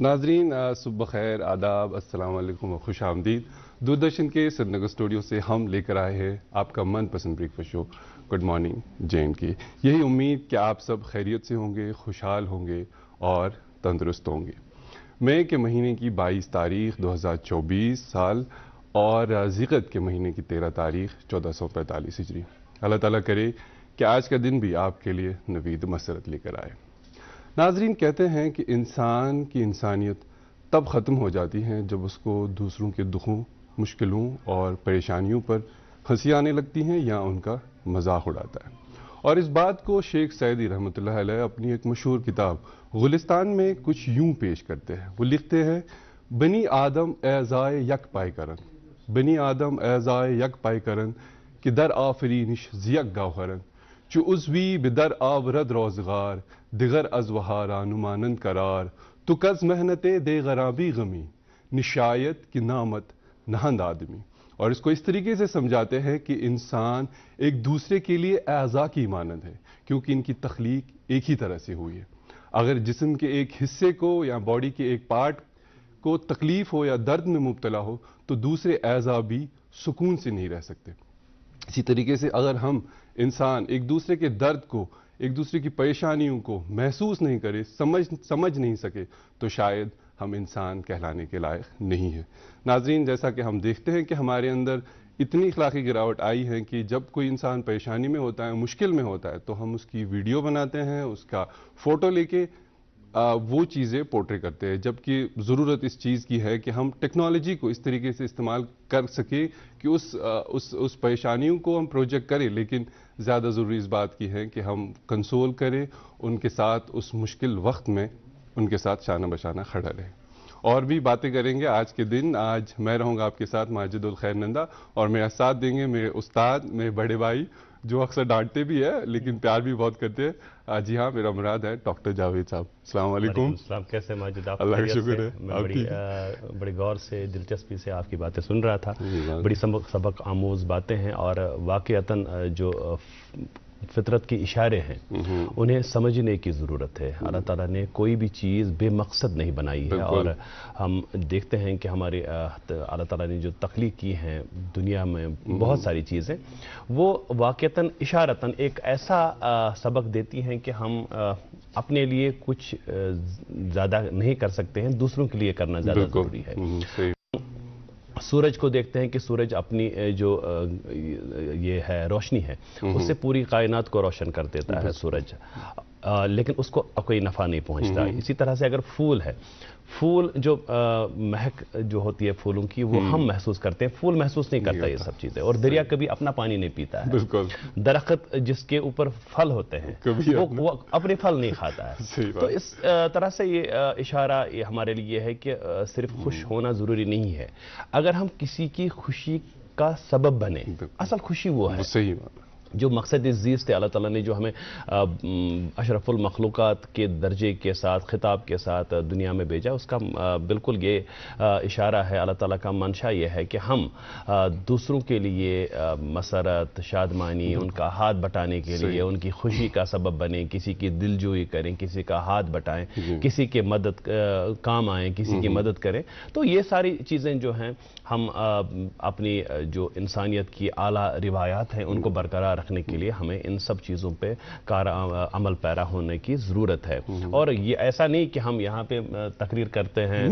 ناظرین صبح خیر، آداب، السلام علیکم و خوش آمدید۔ دوردرشن کے سری نگر اسٹوڈیو سے ہم لے کر آئے ہیں آپ کا من پسند بریک فاسٹ شو گڈ مارننگ جین کی۔ یہی امید کہ آپ سب خیریت سے ہوں گے، خوشحال ہوں گے اور تندرست ہوں گے۔ مئی کے مہینے کی 22 تاریخ 2024 سال اور ذیقعت کے مہینے کی 13 تاریخ 1445 ہجری۔ اللہ تعالیٰ کرے کہ آج کا دن بھی آپ کے لیے نوید مسرت لے کر آئے۔ ناظرین، کہتے ہیں کہ انسان کی انسانیت تب ختم ہو جاتی ہے جب اس کو دوسروں کے دکھوں، مشکلوں اور پریشانیوں پر ہنسی آنے لگتی ہیں یا ان کا مذاق اڑاتا ہے۔ اور اس بات کو شیخ سعدی رحمۃ اللہ علیہ اپنی ایک مشہور کتاب غلستان میں کچھ یوں پیش کرتے ہیں۔ وہ لکھتے ہیں، بنی آدم اعضائے یک پای کرن، بنی آدم اعضائے یک پای کرن کہ در آفرینش زیک گوہرن، چو عضوی بدر آورد روزگار، دیگر از وہارا نمانند قرار، تو کز محنت دیگرابی غمی، نشایت کی نامت نہند آدمی۔ اور اس کو اس طریقے سے سمجھاتے ہیں کہ انسان ایک دوسرے کے لیے اعضاء کی مانند ہے، کیونکہ ان کی تخلیق ایک ہی طرح سے ہوئی ہے۔ اگر جسم کے ایک حصے کو یا باڈی کے ایک پارٹ کو تکلیف ہو یا درد میں مبتلا ہو تو دوسرے اعضاء بھی سکون سے نہیں رہ سکتے۔ اسی طریقے سے اگر ہم انسان ایک دوسرے کے درد کو، ایک دوسرے کی پریشانیوں کو محسوس نہیں کرے، سمجھ نہیں سکے تو شاید ہم انسان کہلانے کے لائق نہیں ہیں۔ ناظرین، جیسا کہ ہم دیکھتے ہیں کہ ہمارے اندر اتنی اخلاقی گراوٹ آئی ہے کہ جب کوئی انسان پریشانی میں ہوتا ہے، مشکل میں ہوتا ہے، تو ہم اس کی ویڈیو بناتے ہیں، اس کا فوٹو لے کے وہ چیزیں پورٹری کرتے ہیں، جبکہ ضرورت اس چیز کی ہے کہ ہم ٹیکنالوجی کو اس طریقے سے استعمال کر سکیں کہ اس پریشانیوں کو ہم پروجیکٹ کریں، لیکن زیادہ ضروری اس بات کی ہے کہ ہم کنسول کریں، ان کے ساتھ اس مشکل وقت میں ان کے ساتھ شانہ بشانہ کھڑا رہیں۔ اور بھی باتیں کریں گے آج کے دن۔ آج میں رہوں گا آپ کے ساتھ ماجد الخیر نندا، اور میرا ساتھ دیں گے میرے استاد، میرے بڑے بھائی، جو اکثر ڈانٹتے بھی ہے لیکن پیار بھی بہت کرتے ہیں۔ جی ہاں، میرا مراد ہے ڈاکٹر جاوید صاحب۔ السلام علیکم۔ السلام، کیسے ماجد؟ آپ اللہ کا شکر ہے۔ میں بڑی غور سے، دلچسپی سے آپ کی باتیں سن رہا تھا۔ بڑی سبق آموز باتیں ہیں، اور واقعتاً جو فطرت کے اشارے ہیں انہیں سمجھنے کی ضرورت ہے۔ اللہ تعالیٰ نے کوئی بھی چیز بے مقصد نہیں بنائی ہے، اور ہم دیکھتے ہیں کہ ہمارے اللہ تعالیٰ نے جو تخلیق کی ہیں دنیا میں بہت ساری چیزیں، وہ واقعتاً اشارتاً ایک ایسا سبق دیتی ہیں کہ ہم اپنے لیے کچھ زیادہ نہیں کر سکتے ہیں، دوسروں کے لیے کرنا زیادہ ضروری ہے۔ سورج کو دیکھتے ہیں کہ سورج اپنی جو یہ ہے روشنی ہے، اس سے پوری کائنات کو روشن کر دیتا ہے سورج، لیکن اس کو کوئی نفع نہیں پہنچتا۔ اسی طرح سے اگر پھول ہے، پھول جو مہک جو ہوتی ہے پھولوں کی، وہ ہم محسوس کرتے ہیں، پھول محسوس نہیں کرتا یہ سب چیزیں۔ اور دریا کبھی اپنا پانی نہیں پیتا ہے، درخت جس کے اوپر پھل ہوتے ہیں وہ اپنے پھل نہیں کھاتا ہے۔ تو اس طرح سے یہ اشارہ یہ ہمارے لیے ہے کہ صرف خوش ہونا ضروری نہیں ہے، اگر ہم کسی کی خوشی کا سبب بنے، اصل خوشی وہ ہے جو مقصد زیست ہے۔ اللہ تعالیٰ نے جو ہمیں اشرف المخلوقات کے درجے کے ساتھ، خطاب کے ساتھ دنیا میں بھیجا، اس کا بالکل یہ اشارہ ہے، اللہ تعالیٰ کا منشا یہ ہے کہ ہم دوسروں کے لیے مسرت، شادمانی، ان کا ہاتھ بٹانے کے لیے، ان کی خوشی کا سبب بنیں، کسی کی دل جوئی کریں، کسی کا ہاتھ بٹائیں، کسی کے مدد کام آئیں، کسی کی مدد کریں۔ تو یہ ساری چیزیں جو ہیں ہم اپنی جو انسانیت کی اعلیٰ روایات ہیں ان کو برقرار رکھنے کے لیے ہمیں ان سب چیزوں پہ عمل پیرا ہونے کی ضرورت ہے۔ اور یہ ایسا نہیں کہ ہم یہاں پہ تقریر کرتے ہیں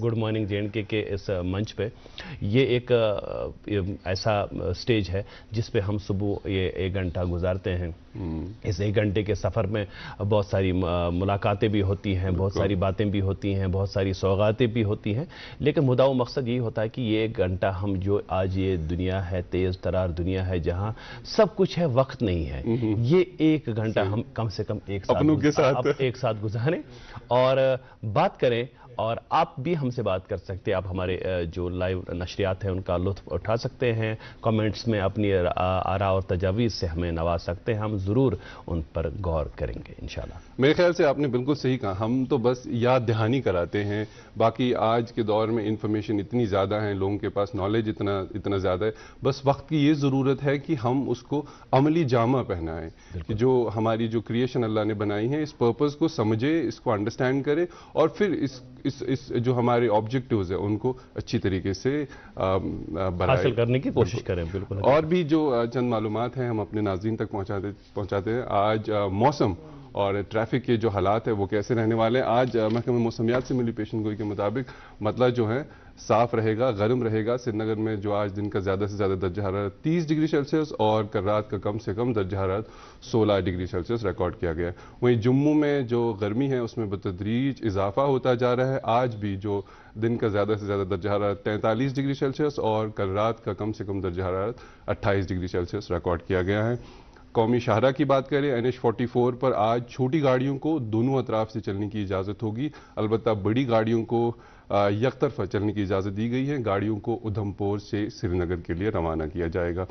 گڈ مارننگ جے کے اس منچ پہ، یہ ایک ایسا سٹیج ہے جس پہ ہم صبح یہ 1 گھنٹہ گزارتے ہیں۔ اس 1 گھنٹے کے سفر میں بہت ساری ملاقاتیں بھی ہوتی ہیں، بہت ساری باتیں بھی ہوتی ہیں، بہت ساری سوغاتیں بھی ہوتی ہیں، لیکن مدعا و مقصد یہی ہوتا ہے کہ یہ 1 گھنٹہ ہم جو آج یہ دنیا ہے، تیز ترار دنیا ہے جہاں سب کچھ ہے، وقت نہیں ہے، یہ 1 گھنٹہ ہم کم سے کم ایک ساتھ گزاریں اور بات کریں، اور آپ بھی ہم سے بات کر سکتے ہیں۔ آپ ہمارے جو لائیو نشریات ہیں ان کا لطف اٹھا سکتے ہیں، کمنٹس میں اپنی آراء اور تجاویز سے ہمیں نواز سکتے ہیں، ہم ضرور ان پر غور کریں گے انشاءاللہ۔ میرے خیال سے آپ نے بالکل صحیح کہا، ہم تو بس یاد دہانی کراتے ہیں، باقی آج کے دور میں انفارمیشن اتنی زیادہ ہے، لوگوں کے پاس نالج اتنا زیادہ ہے، بس وقت کی یہ ضرورت ہے کہ ہم اس کو عملی جامہ پہنائیں، کہ جو ہماری جو کریشن اللہ نے بنائی ہے اس پرپز کو سمجھے، اس کو انڈرسٹینڈ کرے، اور پھر اس جو ہمارے آبجیکٹیوز ہیں ان کو اچھی طریقے سے حاصل کرنے کی کوشش کریں. بالکل. اور بھی جو چند معلومات ہیں ہم اپنے ناظرین تک پہنچاتے ہیں. آج موسم اور ٹریفک کے جو حالات ہیں وہ کیسے رہنے والے ہیں. آج محکمہ موسمیات سے ملی پیشن گوئی کے مطابق مطلع جو ہے صاف رہے گا, گرم رہے گا. سری نگر میں جو آج دن کا زیادہ سے زیادہ درجہ حرارت 30 ڈگری سیلسیس اور کل رات کا کم سے کم درجہ حرارت 16 ڈگری سیلسیس ریکارڈ کیا گیا ہے. وہیں جموں میں جو گرمی ہے اس میں بتدریج اضافہ ہوتا جا رہا ہے. آج بھی جو دن کا زیادہ سے زیادہ درجہ حرارت 43 ڈگری سیلسیس اور کل رات کا کم سے کم درجہ حرارت 28 ڈگری سیلسیس ریکارڈ کیا گیا ہے. قومی شاہراہ کی بات کریں, NH 44 پر آج چھوٹی گاڑیوں کو دونوں اطراف سے چلنے کی اجازت ہوگی. البتہ بڑی گاڑیوں کو یک طرفہ چلنے کی اجازت دی گئی ہے. گاڑیوں کو ادھمپور سے سری نگر کے لیے روانہ کیا جائے گا.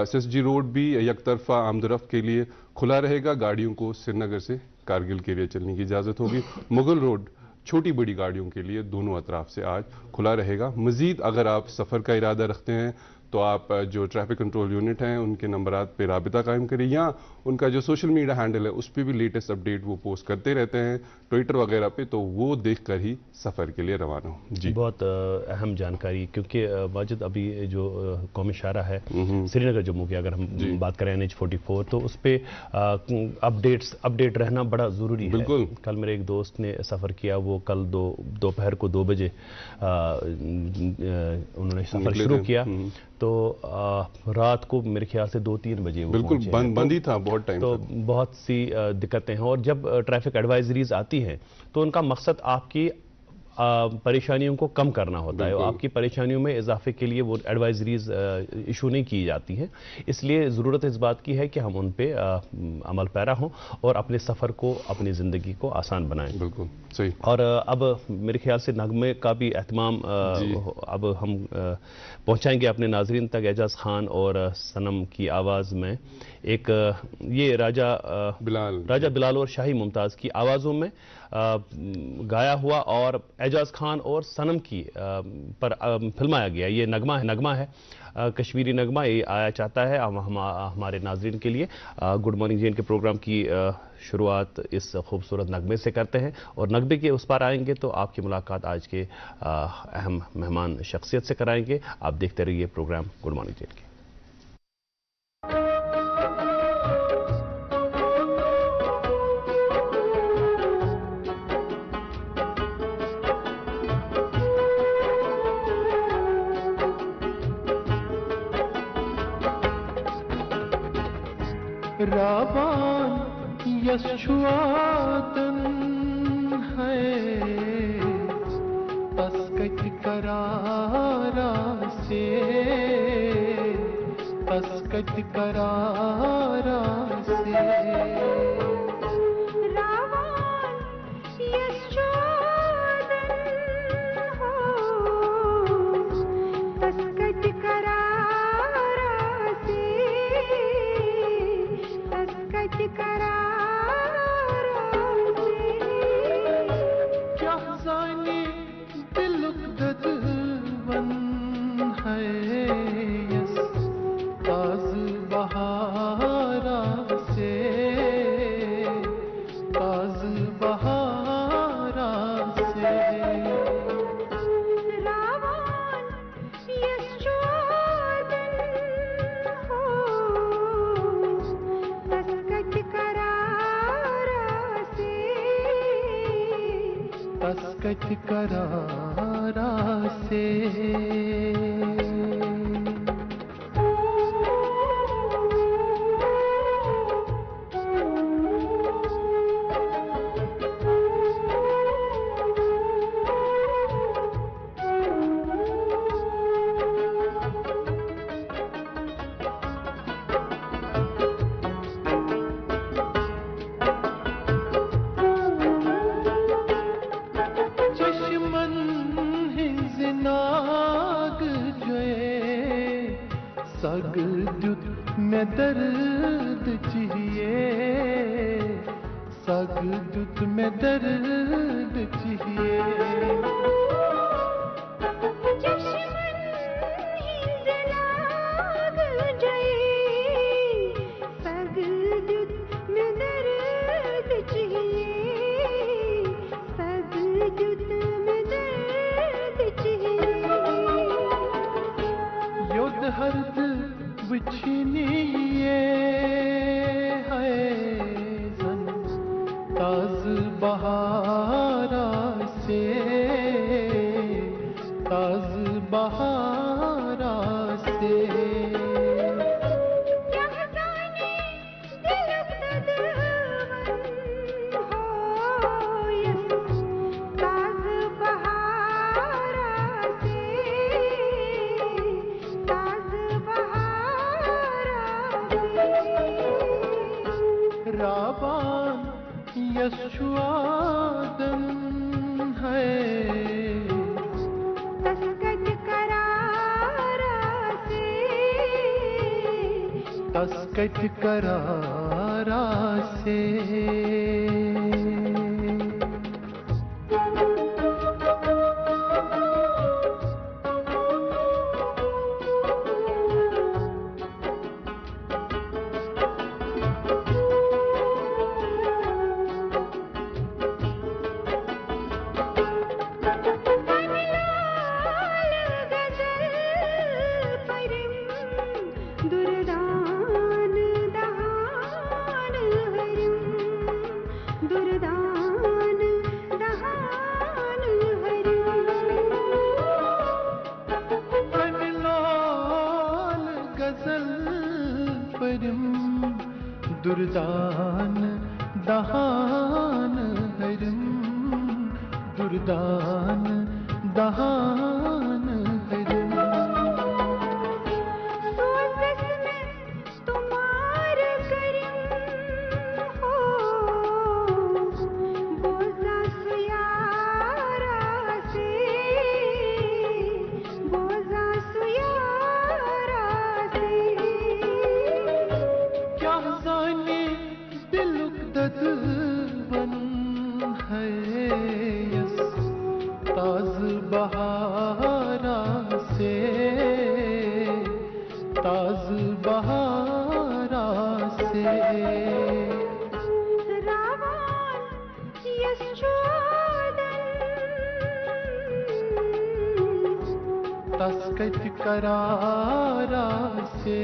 SSG روڈ بھی یک طرفہ آمد و رفت کے لیے کھلا رہے گا. گاڑیوں کو سری نگر سے کارگل کے لیے چلنے کی اجازت ہوگی. مغل روڈ چھوٹی بڑی گاڑیوں کے لیے دونوں اطراف سے آج کھلا رہے گا. مزید اگر آپ سفر کا ارادہ رکھتے ہیں تو آپ جو ٹریفک کنٹرول یونٹ ہیں ان کے نمبرات پہ رابطہ قائم کریں, یا ان کا جو سوشل میڈیا ہینڈل ہے اس پہ بھی لیٹسٹ اپڈیٹ وہ پوسٹ کرتے رہتے ہیں ٹویٹر وغیرہ پہ, تو وہ دیکھ کر ہی سفر کے لیے روانہ ہوں. جی بہت اہم جانکاری, کیونکہ واجد ابھی جو قومی شاہراہ ہے سری نگر جموں کی اگر ہم بات کریں NH 44 تو اس پہ اپڈیٹ رہنا بڑا ضروری ہے. بالکل. کل میرے ایک دوست نے سفر کیا, وہ کل دوپہر کو 2 بجے انہوں نے سفر شروع کیا تو رات کو میرے خیال سے 2-3 بجے بالکل بند ہی تھا بہت ٹائم. تو بہت سی دقتیں ہیں, اور جب ٹریفک ایڈوائزریز آتی ہیں تو ان کا مقصد آپ کی پریشانیوں کو کم کرنا ہوتا ہے. آپ کی پریشانیوں میں اضافے کے لیے وہ ایڈوائزریز ایشو نہیں کی جاتی ہیں. اس لیے ضرورت اس بات کی ہے کہ ہم ان پہ عمل پیرا ہوں اور اپنے سفر کو, اپنی زندگی کو آسان بنائیں. بالکل صحیح. اور اب میرے خیال سے نغمے کا بھی اہتمام اب ہم پہنچائیں گے اپنے ناظرین تک. اعجاز خان اور صنم کی آواز میں ایک یہ راجہ بلال اور شاہی ممتاز کی آوازوں میں گایا ہوا اور اعجاز خان اور صنم کی پر فلمایا گیا یہ نغمہ ہے کشمیری نغمہ. یہ آیا چاہتا ہے ہمارے ناظرین کے لیے. گڈ مارننگ جین کے پروگرام کی شروعات اس خوبصورت نغمے سے کرتے ہیں, اور نغمے کے اس پار آئیں گے تو آپ کی ملاقات آج کے اہم مہمان شخصیت سے کرائیں گے. آپ دیکھتے رہیے پروگرام گڈ مارننگ جین کے. راوان یشواتن ہے تسکت کرارا سے تسکت کرارا سے کرارا سے سگ دت میں درد چاہیے سگ دت میں درد چاہیے سگ دت छिनिए है जन ताज बहारा से ताज बहारा से राबान यशुआदन है तस्कत करारा से तस्कत करारा से दुर्दान दहान हरम दुर्दान दहान हरम सोजस में तुम्हार करम हो बोझा सुयारा से बोझा सुयारा से क्या जाने दिलुक ददबन है यस ताज बहारा से ताज बहारा से रावान यशोदन तस्कत करारा से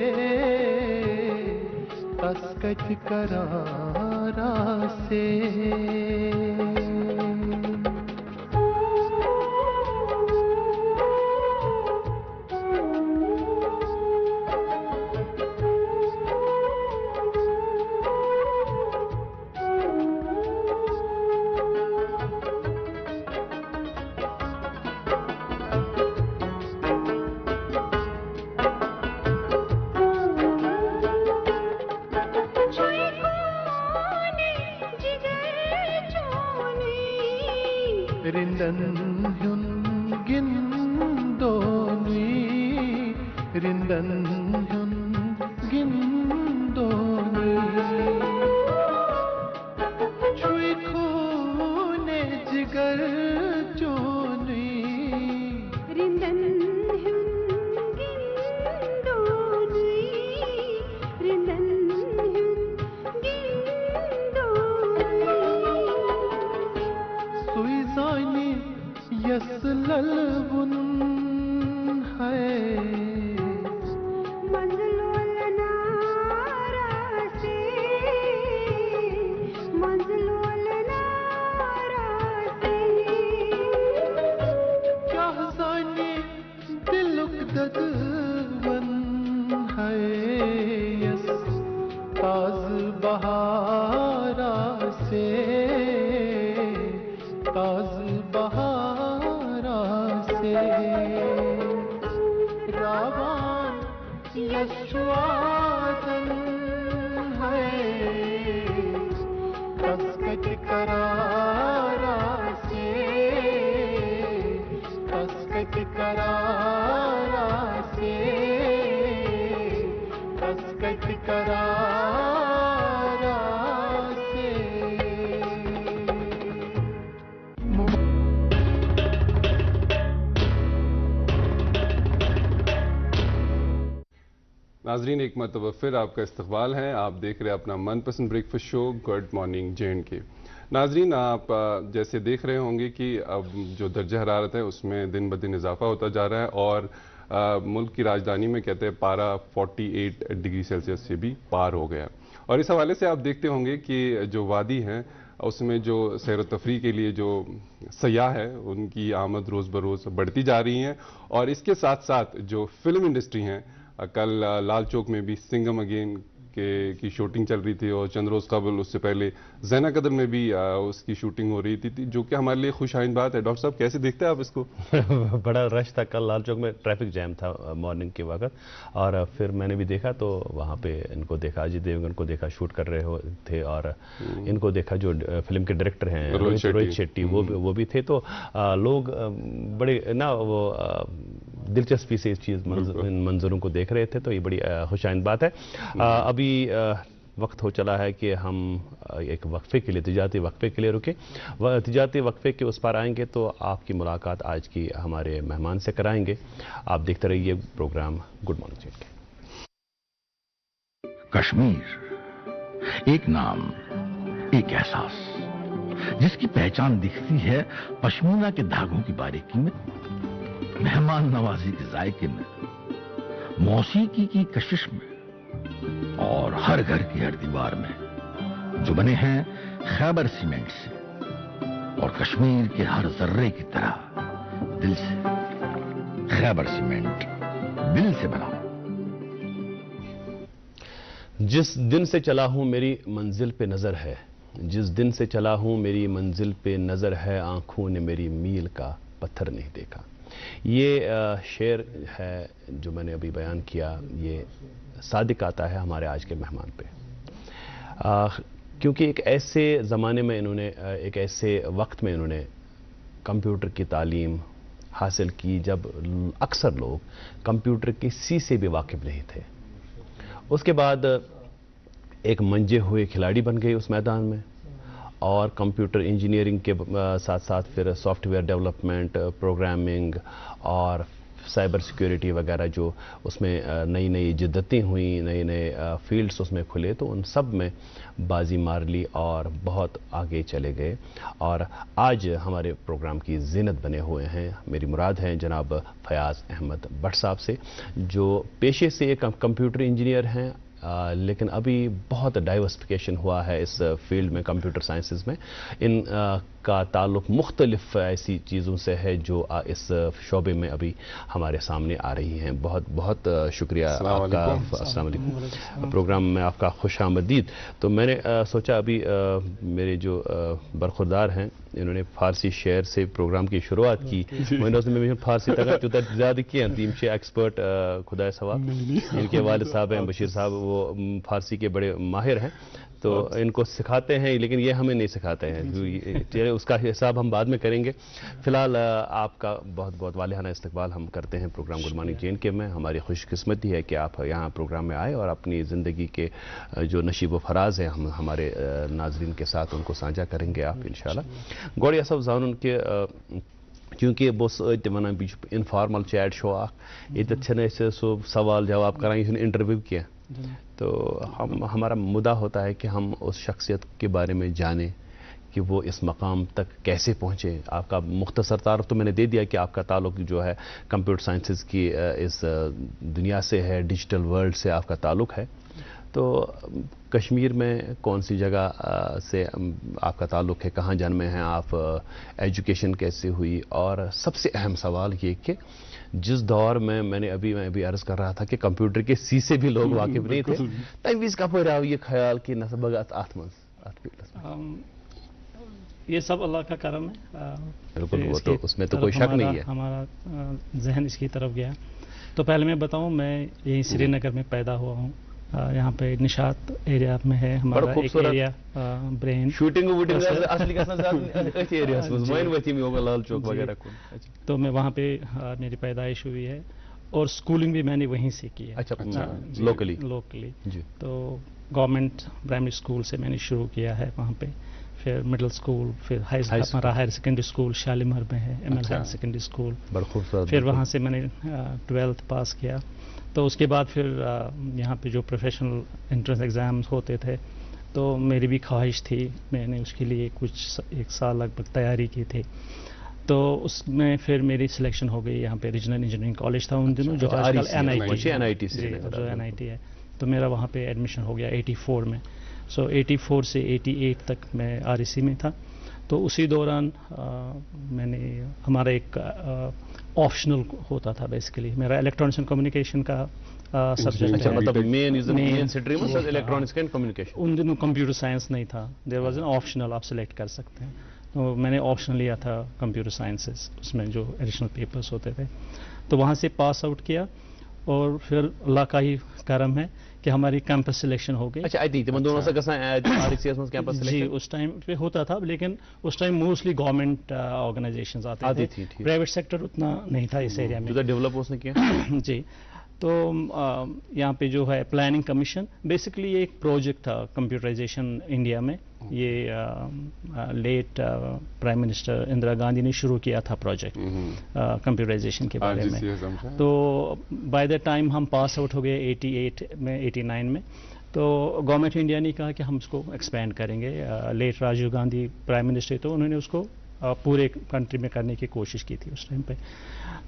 तस्कत करारा से रिंदन ह्युन गिंदोनी रिंदन ह्युन गिंदोनी छुई खूने जिगर चोनी रिंदन गिंदोनी रिंदन सुई जानी यस ललबुन है मंजलोल नारा से मंजलोल नारा से क्या जानी दिलुक ददबन है यस ताज बहारा से ताज बहारा से रावान यशुआदन है तस्कत करारा से तस्कत करारा से तस्कत करारा से नाजरीन, एक मरतबा फिर आपका इस्तकबाल है। आप देख रहे हैं अपना मनपसंद breakfast show good morning J&K। नाजरीन, आप जैसे देख रहे होंगे कि अब जो दर्जा हरारत है उसमें दिन ब दिन इजाफा होता जा रहा है और मुल्क की राजधानी में कहते हैं पारा 48 डिग्री सेल्सियस से भी पार हो गया। और इस हवाले से आप देखते होंगे कि जो वादी हैं उसमें जो सैर तफरी के लिए जो सयाह है उनकी आमद रोज़ बरोज़ बढ़ती जा रही है। और इसके साथ साथ जो फिल्म इंडस्ट्री हैं, कल लाल चौक में भी सिंघम अगेन की शूटिंग चल रही थी और चंद रोज़ कबल उससे पहले ज़ैना कदर में भी उसकी शूटिंग हो रही थी, जो कि हमारे लिए खुशहाइन बात है। डॉक्टर साहब कैसे देखते हैं आप इसको? बड़ा रश था कल लाल चौक में, ट्रैफिक जैम था मॉर्निंग के वक्त, और फिर मैंने भी देखा तो वहाँ पे इनको देखा, अजय देवगन को देखा शूट कर रहे थे, और इनको देखा जो फिल्म के डायरेक्टर हैं रोहित शेट्टी, वो भी थे। तो लोग बड़े ना वो दिलचस्पी से इस चीज़ मंजरों को देख रहे थे, तो ये बड़ी खुशहाइन बात है। अभी वक्त हो चला है कि हम एक वक्फे के लिए, तिजारती वक्फे के लिए रुके। तिजारती वक्फे के उस पार आएंगे तो आपकी मुलाकात आज की हमारे मेहमान से कराएंगे। आप देखते रहिए प्रोग्राम गुड मॉर्निंग जी के। कश्मीर एक नाम, एक एहसास, जिसकी पहचान दिखती है पश्मीना के धागों की बारीकी में, मेहमान नवाजी के जायके में, मौसीकी की कशिश में, और हर घर की हर दीवार में, जो बने हैं खैबर सीमेंट से और कश्मीर के हर जर्रे की तरह दिल से। खैबर सीमेंट दिल से बना। जिस दिन से चला हूं मेरी मंजिल पे नजर है, जिस दिन से चला हूं मेरी मंजिल पे नजर है, आंखों ने मेरी मील का पत्थर नहीं देखा। ये शेर है जो मैंने अभी बयान किया, ये सादिक आता है हमारे आज के मेहमान पे, क्योंकि एक ऐसे ज़माने में इन्होंने, एक ऐसे वक्त में इन्होंने कंप्यूटर की तालीम हासिल की जब अक्सर लोग कंप्यूटर की सी से भी वाकिफ़ नहीं थे। उसके बाद एक मंजे हुए खिलाड़ी बन गए उस मैदान में, और कंप्यूटर इंजीनियरिंग के साथ साथ फिर सॉफ्टवेयर डेवलपमेंट, प्रोग्रामिंग और साइबर सिक्योरिटी वगैरह जो उसमें नई नई जिद्दतें हुई, नए नए फील्ड्स उसमें खुले, तो उन सब में बाजी मार ली और बहुत आगे चले गए। और आज हमारे प्रोग्राम की ज़ीनत बने हुए हैं, मेरी मुराद है जनाब फयाज़ अहमद भट्ट साहब से, जो पेशे से एक कंप्यूटर इंजीनियर हैं, लेकिन अभी बहुत डाइवर्सिफिकेशन हुआ है इस फील्ड में, कंप्यूटर साइंसेज में। इन का ताल्लुक़ मुख्तलिफ ऐसी चीज़ों से है जो इस शोबे में अभी हमारे सामने आ रही हैं। बहुत बहुत शुक्रिया आपका, अस्सलाम वालेकुम, प्रोग्राम में आपका खुश आमदीद। तो मैंने सोचा अभी मेरे जो बरखुरदार हैं इन्होंने फ़ारसी शेर से प्रोग्राम की शुरुआत की, मैंने उसमें फ़ारसी तक ज़्यादा किया तीन छः एक्सपर्ट खुदा सवा, इनके वालिद साहब हैं बशीर साहब, वो फ़ारसी के बड़े माहिर हैं, तो इनको सिखाते हैं, लेकिन ये हमें नहीं सिखाते हैं, उसका हिसाब हम बाद में करेंगे। फ़िलहाल आपका बहुत बहुत वालिहाना इस्तकबाल हम करते हैं प्रोग्राम गुड मॉर्निंग JNK में। हमारी खुशकिस्मती है कि आप यहाँ प्रोग्राम में आए और अपनी ज़िंदगी के जो नशीब व फराज हैं हम हमारे नाजरीन के साथ उनको साझा करेंगे आप इंशाल्लाह। गौड़िया साहब जानून के क्योंकि बस वन बह इनफॉर्मल चैट शो ये सो सवाल जवाब करान ये इंटरव्यू किया, तो हमारा मुद्दा होता है कि हम उस शख्सियत के बारे में जानें कि वो इस मकाम तक कैसे पहुँचे। आपका मुख्तसर तारुफ तो मैंने दे दिया कि आपका ताल्लुक़ जो है कंप्यूटर साइंसेज की इस दुनिया से है, डिजिटल वर्ल्ड से आपका ताल्लुक़ है। तो कश्मीर में कौन सी जगह से आपका ताल्लुक़ है, कहाँ जन्मे हैं आप, एजुकेशन कैसे हुई, और सबसे अहम सवाल ये कि जिस दौर में मैं अभी अर्ज़ कर रहा था कि कंप्यूटर के सी से भी लोग वाकिफ नहीं थे, तब इसका फिर ये ख्याल कि नसबगत ये सब अल्लाह का करम है। बिल्कुल, वो तो उसमें तो कोई शक नहीं है, हमारा जहन इसकी तरफ गया। तो पहले मैं बताऊं, मैं यहीं श्रीनगर में पैदा हुआ हूँ, यहाँ पे निशात एरिया में है हमारा एक एरिया, ब्रेन शूटिंग वूटिंग असली लाल चौक वगैरह। तो मैं वहाँ पे मेरी पैदाइश हुई है और स्कूलिंग भी मैंने वहीं से की है। अच्छा, लोकली जी। तो गवर्नमेंट प्राइमरी स्कूल से मैंने शुरू किया है वहाँ पे, फिर मिडिल स्कूल, फिर हमारा हायर सेकेंडरी स्कूल शालीमार में है, ML हायर सेकेंडरी स्कूल, फिर वहाँ से मैंने 12th पास किया। तो उसके बाद फिर यहाँ पे जो प्रोफेशनल एंट्रेंस एग्ज़ाम्स होते थे, तो मेरी भी ख्वाहिश थी, मैंने उसके लिए एक साल लगभग तैयारी की थी। तो उसमें फिर मेरी सिलेक्शन हो गई यहाँ पे रीजनल इंजीनियरिंग कॉलेज था उन दिनों, जो आजकल NIT से जो NIT है, तो मेरा वहाँ पे एडमिशन हो गया 84 में। सो 84 से 88 तक मैं REC में था। तो उसी दौरान मैंने हमारा एक ऑप्शनल होता था बेसिकली, मेरा इलेक्ट्रॉनिक्स एंड कम्युनिकेशन का सब्जेक्ट है। मतलब main stream electronics and communication. उन दिनों कंप्यूटर साइंस नहीं था, देयर वाज एन ऑप्शनल, आप सिलेक्ट कर सकते हैं। तो मैंने ऑप्शन लिया था कंप्यूटर साइंसेस, उसमें जो एडिशनल पेपर्स होते थे। तो वहाँ से पास आउट किया और फिर अल्लाह का ही करम है कि हमारी कैंपस सिलेक्शन हो गई। अच्छा, आई थी दोनों से RECS कैंपस जी, सिलेक्शन उस टाइम पे होता था, लेकिन उस टाइम मोस्टली गवर्नमेंट ऑर्गेनाइजेशंस आते थे, प्राइवेट सेक्टर उतना नहीं था इस एरिया में। जो डेवलप उसने किया जी। तो यहाँ पे जो है प्लानिंग कमीशन, बेसिकली ये एक प्रोजेक्ट था कंप्यूटराइजेशन इंडिया में। ये late prime minister Indira Gandhi ने शुरू किया था प्रोजेक्ट कंप्यूटराइजेशन के बारे में। तो बाय द टाइम हम पास आउट हो गए 88 में 89 में, तो गवर्नमेंट इंडिया ने कहा कि हम उसको एक्सपेंड करेंगे। Late Rajiv Gandhi prime minister, तो उन्होंने उसको पूरे कंट्री में करने की कोशिश की थी उस टाइम पे।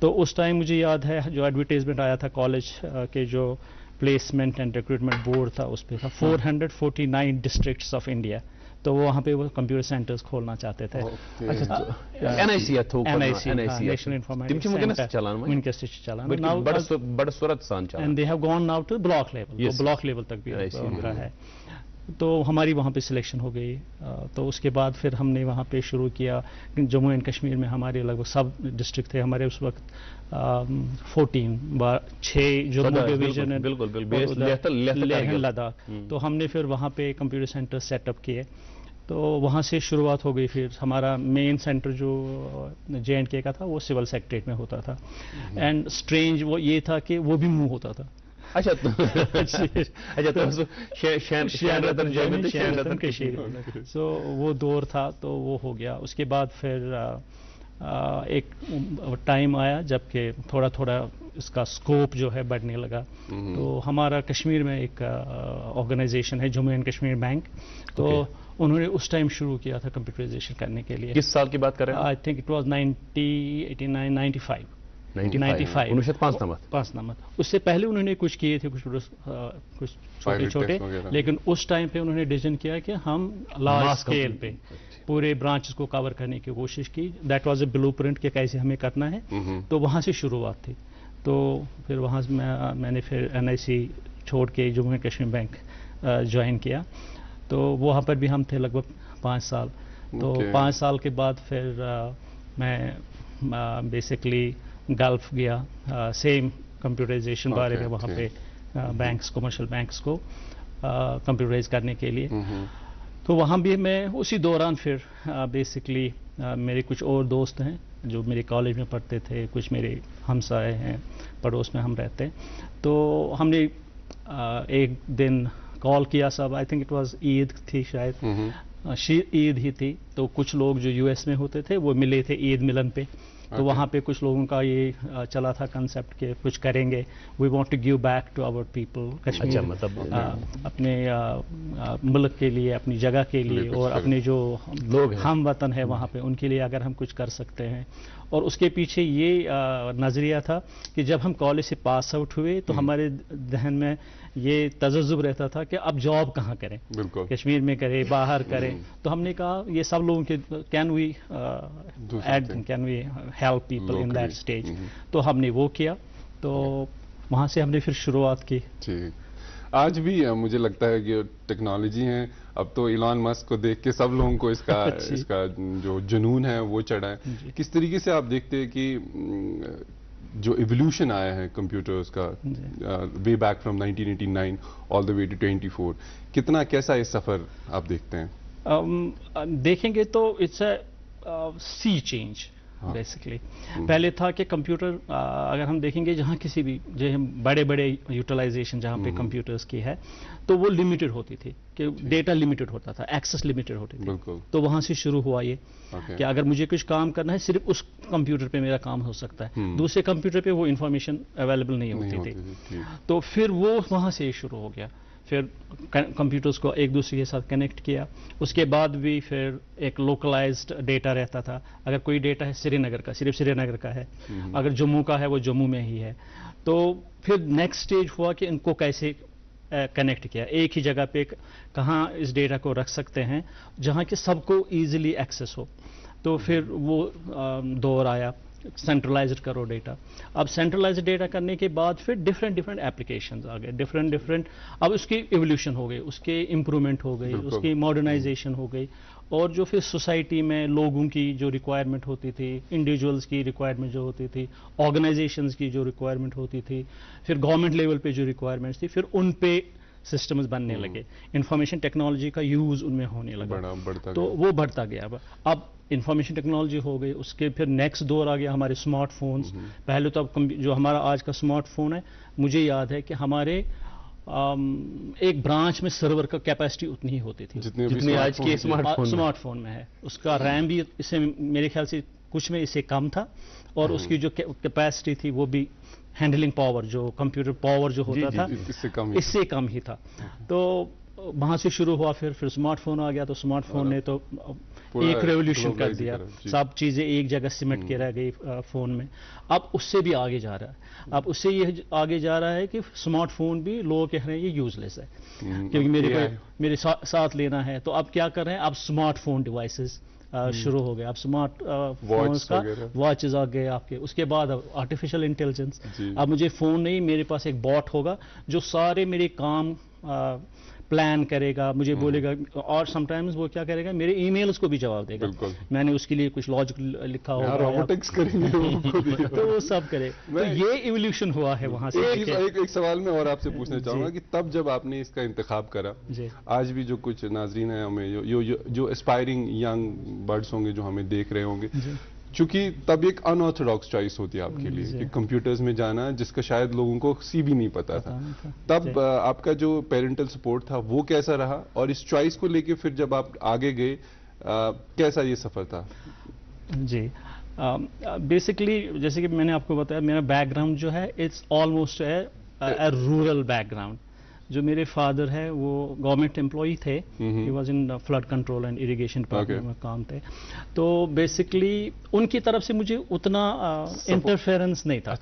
तो उस टाइम मुझे याद है जो एडवर्टाइजमेंट आया था कॉलेज के जो प्लेसमेंट एंड रिक्रूटमेंट बोर्ड था, उस पे था 449 डिस्ट्रिक्ट्स ऑफ इंडिया। तो वो वहाँ पे वो कंप्यूटर सेंटर्स खोलना चाहते थे। National informatics and they have gone now to block level, तो ब्लॉक लेवल तक भी उनका है। तो हमारी वहाँ पे सिलेक्शन हो गई। तो उसके बाद फिर हमने वहाँ पे शुरू किया। जम्मू एंड कश्मीर में हमारे लगभग सब डिस्ट्रिक्ट थे हमारे उस वक्त 6 जम्मू डिवीजन, लेह लद्दाख। तो हमने फिर वहाँ पे कंप्यूटर सेंटर सेटअप किए। तो वहाँ से शुरुआत हो गई। फिर हमारा मेन सेंटर जो J&K का था वो सिविल सेक्रेटरीट में होता था। एंड स्ट्रेंज वो ये था कि वो भी मूव होता था। अच्छा तो शेर रतन कशीर। सो वो दौर था, तो वो हो गया। उसके बाद फिर एक टाइम आया जबकि थोड़ा थोड़ा इसका स्कोप जो है बढ़ने लगा। तो हमारा कश्मीर में एक ऑर्गेनाइजेशन है जम्मू एंड कश्मीर बैंक, तो उन्होंने उस टाइम शुरू किया था कंप्यूटराइजेशन करने के लिए। किस साल की बात कर रहे हैं? I think it was 95। उससे पहले उन्होंने कुछ किए थे, कुछ छोटे छोटे, लेकिन उस टाइम पे उन्होंने डिसीजन किया कि हम लार्ज स्केल पे पूरे ब्रांचेस को कवर करने की कोशिश की। दैट वाज ए ब्लूप्रिंट कि कैसे हमें करना है। तो वहाँ से शुरुआत थी। तो फिर वहाँ से मैंने फिर NIC छोड़ के Jammu and Kashmir bank join किया। तो वहाँ पर भी हम थे लगभग 5 साल। तो 5 साल के बाद फिर मैं बेसिकली गल्फ गया, सेम कंप्यूटराइजेशन बारे में वहाँ पे बैंक्स, कमर्शियल बैंक्स को कंप्यूटराइज करने के लिए। तो वहाँ भी मैं उसी दौरान फिर बेसिकली मेरे कुछ और दोस्त हैं जो मेरे कॉलेज में पढ़ते थे, कुछ मेरे हमसाए हैं, पड़ोस में हम रहते हैं। तो हमने एक दिन कॉल किया, सब I think it was Eid थी शायद, ईद ही थी। तो कुछ लोग जो US में होते थे वो मिले थे ईद मिलन पे। तो वहाँ पे कुछ लोगों का ये चला था कंसेप्ट के कुछ करेंगे, we want to give back to our people Kashmir. अच्छा, मतलब अपने मुल्क के लिए, अपनी जगह के लिए, और अपने जो लोग हम वतन है वहाँ पे उनके लिए अगर हम कुछ कर सकते हैं। और उसके पीछे ये नज़रिया था कि जब हम कॉलेज से पास आउट हुए तो हमारे जहन में ये तजजुब रहता था कि अब जॉब कहाँ करें, कश्मीर में करें, बाहर करें। तो हमने कहा ये सब लोगों के can we help people in that stage. तो हमने वो किया। तो वहाँ से हमने फिर शुरुआत की। आज भी मुझे लगता है कि टेक्नोलॉजी है, अब तो इलॉन मस्क को देख के सब लोगों को इसका जो जुनून है वो चढ़ा है। किस तरीके से आप देखते हैं कि जो इवोल्यूशन आया है कंप्यूटर्स का way back from 1989 all the way to 24, कितना कैसा ये सफर आप देखते हैं? देखेंगे तो it's a sea change basically. पहले था कि कंप्यूटर अगर हम देखेंगे जहाँ किसी भी जो बड़े बड़े यूटिलाइजेशन जहाँ पे कंप्यूटर्स की है तो वो लिमिटेड होती थी, कि डेटा लिमिटेड होता था, एक्सेस लिमिटेड होती थी। तो वहाँ से शुरू हुआ ये कि अगर मुझे कुछ काम करना है सिर्फ उस कंप्यूटर पे मेरा काम हो सकता है, दूसरे कंप्यूटर पे वो इंफॉर्मेशन अवेलेबल नहीं होती थी। तो फिर वो वहाँ से शुरू हो गया। پھر کمپیوٹرز کو ایک دوسرے کے ساتھ کنیکٹ کیا. اس کے بعد بھی پھر ایک لوکلائزڈ ڈیٹا رہتا تھا. اگر کوئی ڈیٹا ہے سری نگر کا، صرف سری نگر کا ہے، اگر جموں کا ہے وہ جموں میں ہی ہے. تو پھر نیکسٹ اسٹیج ہوا کہ ان کو کیسے کنیکٹ کیا، ایک ہی جگہ پہ کہاں اس ڈیٹا کو رکھ سکتے ہیں جہاں کہ سب کو ایزیلی ایکسیس ہو. تو پھر وہ دور آیا سینٹرلائزڈ کرو ڈیٹا. اب سینٹرلائزڈ ڈیٹا کرنے کے بعد پھر ڈفرینٹ ایپلیکیشنز آ گئے، ڈفرینٹ. اب اس کی ایولیوشن ہو گئی، اس کے امپرومنٹ ہو گئی، اس کی ماڈرنائزیشن ہو گئی. اور جو پھر سوسائٹی میں لوگوں کی جو ریکوائرمنٹ ہوتی تھی، انڈیویجولز کی ریکوائرمنٹ جو ہوتی تھی، آرگنائزیشنز کی جو ریکوائرمنٹ ہوتی تھی، پھر گورنمنٹ لیول پہ جو ریکوائرمنٹس تھی، پھر ان پہ سسٹمز بننے لگے. انفارمیشن ٹیکنالوجی کا یوز ان میں ہونے لگا تو وہ بڑھتا گیا. اب انفارمیشن ٹیکنالوجی ہو گئی، اس کے پھر نیکسٹ دور آ گیا ہمارے اسمارٹ فونز. پہلے تو اب جو ہمارا آج کا اسمارٹ فون ہے، مجھے یاد ہے کہ ہمارے ایک برانچ میں سرور کا کیپیسٹی اتنی ہی ہوتی تھی جتنی آج کے اسمارٹ فون میں ہے. اس کا ریم بھی اس سے میرے خیال سے کچھ میں اس سے کم تھا، اور اس کی جو کیپیسٹی تھی وہ بھی ہینڈلنگ پاور، جو کمپیوٹر پاور جو ہوتا تھا اس سے کم ہی تھا. تو وہاں سے شروع ہوا، پھر اسمارٹ فون آ گیا. تو اسمارٹ فون نے تو ایک ریولیوشن کر دیا، سب چیزیں ایک جگہ سمٹ کے رہ گئی فون میں. اب اس سے بھی آگے جا رہا ہے. اب اس سے یہ آگے جا رہا ہے کہ اسمارٹ فون بھی لوگ کہہ رہے ہیں یہ یوز لیس ہے کیونکہ میرے ساتھ لینا ہے. تو اب کیا کر رہے ہیں، اب اسمارٹ فون ڈیوائسز شروع ہو گئے. اب اسمارٹ فونز کا واچز آ گئے آپ کے. اس کے بعد اب آرٹیفیشل انٹیلیجنس. اب مجھے فون نہیں، میرے پاس ایک باٹ ہوگا جو سارے میرے کام پلان کرے گا، مجھے بولے گا، اور سم ٹائمز وہ کیا کرے گا، میرے ای میلز کو بھی جواب دے گا. میں نے اس کے لیے کچھ لاجک لکھا ہوگا تو وہ سب کرے. تو یہ ایولیوشن ہوا ہے وہاں سے. ایک سوال میں اور آپ سے پوچھنا چاہوں گا کہ تب جب آپ نے اس کا انتخاب کرا، آج بھی جو کچھ ناظرین ہیں ہمیں جو اسپائرنگ ینگ برڈز ہوں گے جو ہمیں دیکھ رہے ہوں گے، چونکہ تب ایک ان آرتھوڈاکس چوائس ہوتی ہے آپ کے لیے کہ کمپیوٹرز میں جانا، جس کا شاید لوگوں کو سی بھی نہیں پتا تھا. تب آپ کا جو پیرنٹل سپورٹ تھا وہ کیسا رہا، اور اس چوائس کو لے کے پھر جب آپ آگے گئے کیسا یہ سفر تھا؟ جی بیسکلی جیسے کہ میں نے آپ کو بتایا، میرا بیک گراؤنڈ جو ہے it's almost a rural background. جو میرے فادر ہے وہ گورنمنٹ امپلائی تھے، he was in flood control and irrigation department میں کام تھے. تو بیسکلی ان کی طرف سے مجھے اتنا انٹرفیئرنس نہیں تھا.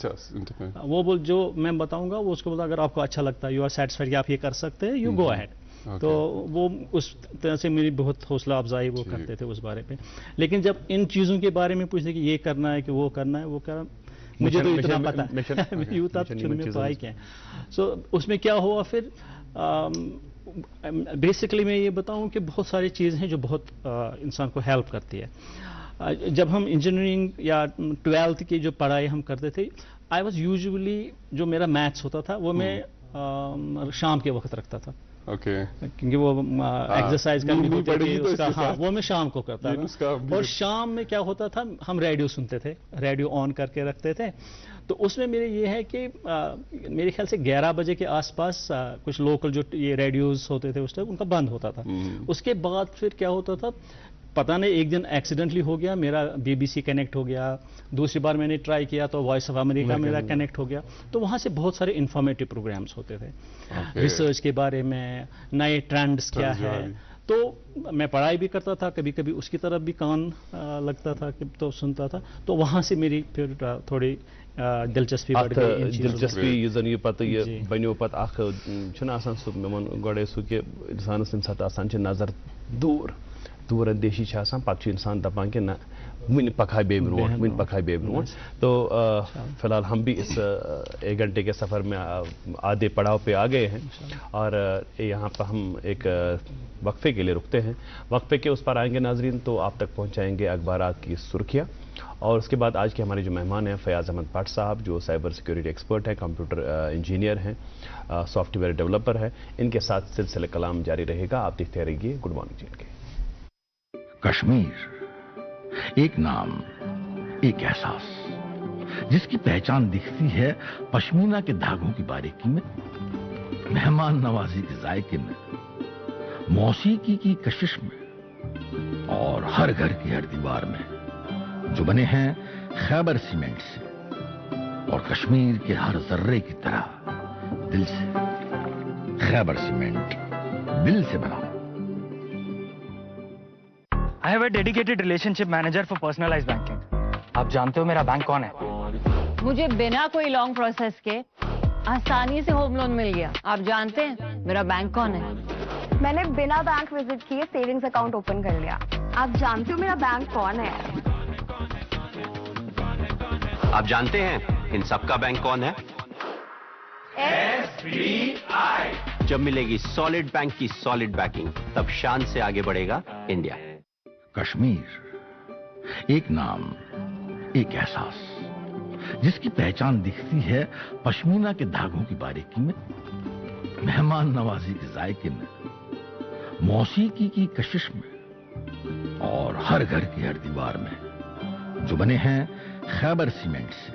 وہ جو میں بتاؤں گا وہ اس کو بولا اگر آپ کو اچھا لگتا ہے، یو آر سیٹسفائڈ کہ آپ یہ کر سکتے ہیں، یو گو اہیڈ. تو وہ اس طرح سے میری بہت حوصلہ افزائی وہ کرتے تھے اس بارے پہ. لیکن جب ان چیزوں کے بارے میں پوچھتے کہ یہ کرنا ہے کہ وہ کرنا ہے، وہ کرنا مجھے تو اتنا پتا ہے. سو اس میں کیا ہوا پھر، بیسکلی میں یہ بتاؤں کہ بہت ساری چیزیں ہیں جو بہت انسان کو ہیلپ کرتی ہے. جب ہم انجینئرنگ یا 12th کی جو پڑھائی ہم کرتے تھے، آئی واز یوزلی جو میرا میتھس ہوتا تھا وہ میں شام کے وقت رکھتا تھا، کیونکہ وہ ایکسرسائز کرنی ہوتی تھی اس کا. ہاں وہ میں شام کو کرتا تھا. اور شام میں کیا ہوتا تھا، ہم ریڈیو سنتے تھے، ریڈیو آن کر کے رکھتے تھے. تو اس میں میرے یہ ہے کہ میرے خیال سے 11 بجے کے آس پاس کچھ لوکل جو یہ ریڈیوز ہوتے تھے اس ٹائم ان کا بند ہوتا تھا. اس کے بعد پھر کیا ہوتا تھا پتہ نہیں، ایک دن ایکسیڈنٹلی ہو گیا میرا BBC کنیکٹ ہو گیا. دوسری بار میں نے ٹرائی کیا تو وائس آف امریکہ میرا کنیکٹ ہو گیا. تو وہاں سے بہت سارے انفارمیٹیو پروگرامز ہوتے تھے، ریسرچ کے بارے میں، نئے ٹرینڈز کیا ہے. تو میں پڑھائی بھی کرتا تھا، کبھی کبھی اس کی طرف بھی کان لگتا تھا تو سنتا تھا. تو وہاں سے میری پھر تھوڑی دلچسپی بڑھ گئی. دلچسپی یہ زن یہ پتہ یہ بنیو پتہ اخ چھُنہٕ آسان سُہ مےٚ ووٚن گۄڈے سُہ کہِ اِنسانَس تَمہِ ساتہٕ آسان چھِ نظر دوٗر اندیشی چھِ آسان، پتہٕ چھُ اِنسان دپان کہ نہ وٕنہِ پکہا بیٚیہِ برونٛٹھ، وٕنہِ پکہا بیٚیہِ برونٛٹھ. تو فی الحال ہم بھی اس 1 گھنٹے کے سفر میں آدھے پڑاؤ پہ آ گئے ہیں، اور یہاں پر ہم ایک وقفے کے لیے رکتے ہیں. وقفے کے اس پر آئیں گے ناظرین تو آپ تک پہنچائیں گے اخبارات کی سرخیاں، اور اس کے بعد آج کے ہمارے جو مہمان ہیں فیاض احمد بٹ صاحب جو سائبر سیکیورٹی ایکسپرٹ ہیں، کمپیوٹر انجینئر ہیں، سافٹ ویئر ڈیولپر ہے. ان کے ساتھ سلسلہ کلام جاری رہے گا. آپ دیکھتے رہیے گڈ مارننگ جین کے. کشمیر، ایک نام، ایک احساس جس کی پہچان دکھتی ہے پشمینہ کے دھاگوں کی باریکی میں، مہمان نوازی کے ذائقے میں، موسیقی کی کشش میں، اور ہر گھر کی ہر دیوار میں جو بنے ہیں خیبر سیمنٹ سے اور کشمیر کے ہر ذرے کی طرح دل سے. खैबर सीमेंट दिल से बनाओ। I have a dedicated relationship manager for personalized banking. आप जानते हो मेरा बैंक कौन है? मुझे बिना कोई लॉन्ग प्रोसेस के आसानी से होम लोन मिल गया। आप जानते हैं मेरा बैंक कौन है? मैंने बिना बैंक विजिट किए सेविंग्स अकाउंट ओपन कर लिया। आप जानते हो मेरा बैंक कौन है? आप जानते हैं इन सबका बैंक कौन है? SBI। जब मिलेगी सॉलिड बैंक की सॉलिड बैकिंग, तब शान से आगे बढ़ेगा इंडिया। कश्मीर एक नाम, एक एहसास, जिसकी पहचान दिखती है पश्मीना के धागों की बारीकी में, मेहमान नवाजी के जायके में, मौसीकी की कशिश में और हर घर की हर दीवार में, जो बने हैं खैबर सीमेंट से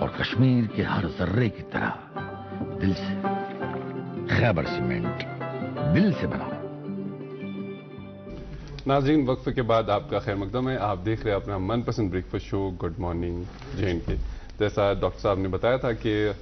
और कश्मीर के हर जर्रे की तरह दिल से। खैबर सीमेंट दिल से बनाओ। नाज़रीन, वक्फे के बाद आपका खैर मकदम है। आप देख रहे हैं अपना मनपसंद breakfast show good morning J&K। जैसा डॉक्टर साहब ने बताया था कि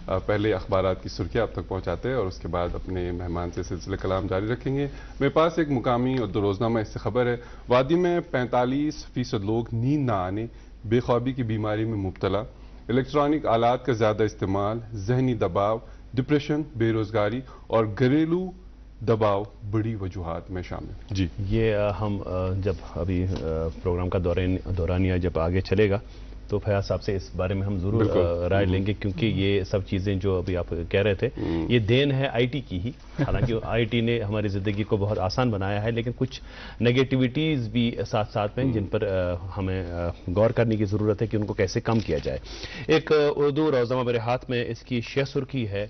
पहले अखबारात की सुर्खियाँ आप तक पहुँचाते हैं और उसके बाद अपने मेहमान से सिलसिले कलाम जारी रखेंगे। मेरे पास एक मुकामी और दो रोज़नामा इससे खबर है। वादी में 45% लोग नींद ना आने, बेख्वाबी की बीमारी में मुब्तला, इलेक्ट्रॉनिक आलात का ज़्यादा इस्तेमाल, जहनी दबाव, डिप्रेशन, बेरोज़गारी और घरेलू दबाव बड़ी वजूहात में शामिल। जी, ये हम जब अभी प्रोग्राम का दौरानिया जब आगे चलेगा तो फयाज साहब से इस बारे में हम ज़रूर राय लेंगे, क्योंकि ये सब चीज़ें जो अभी आप कह रहे थे ये देन है आईटी की ही। हालांकि आईटी ने हमारी ज़िंदगी को बहुत आसान बनाया है, लेकिन कुछ नेगेटिविटीज़ भी साथ साथ में जिन पर हमें गौर करने की ज़रूरत है कि उनको कैसे कम किया जाए। एक उर्दू रोज़नामा मेरे हाथ में, इसकी शेह सुर्खी है,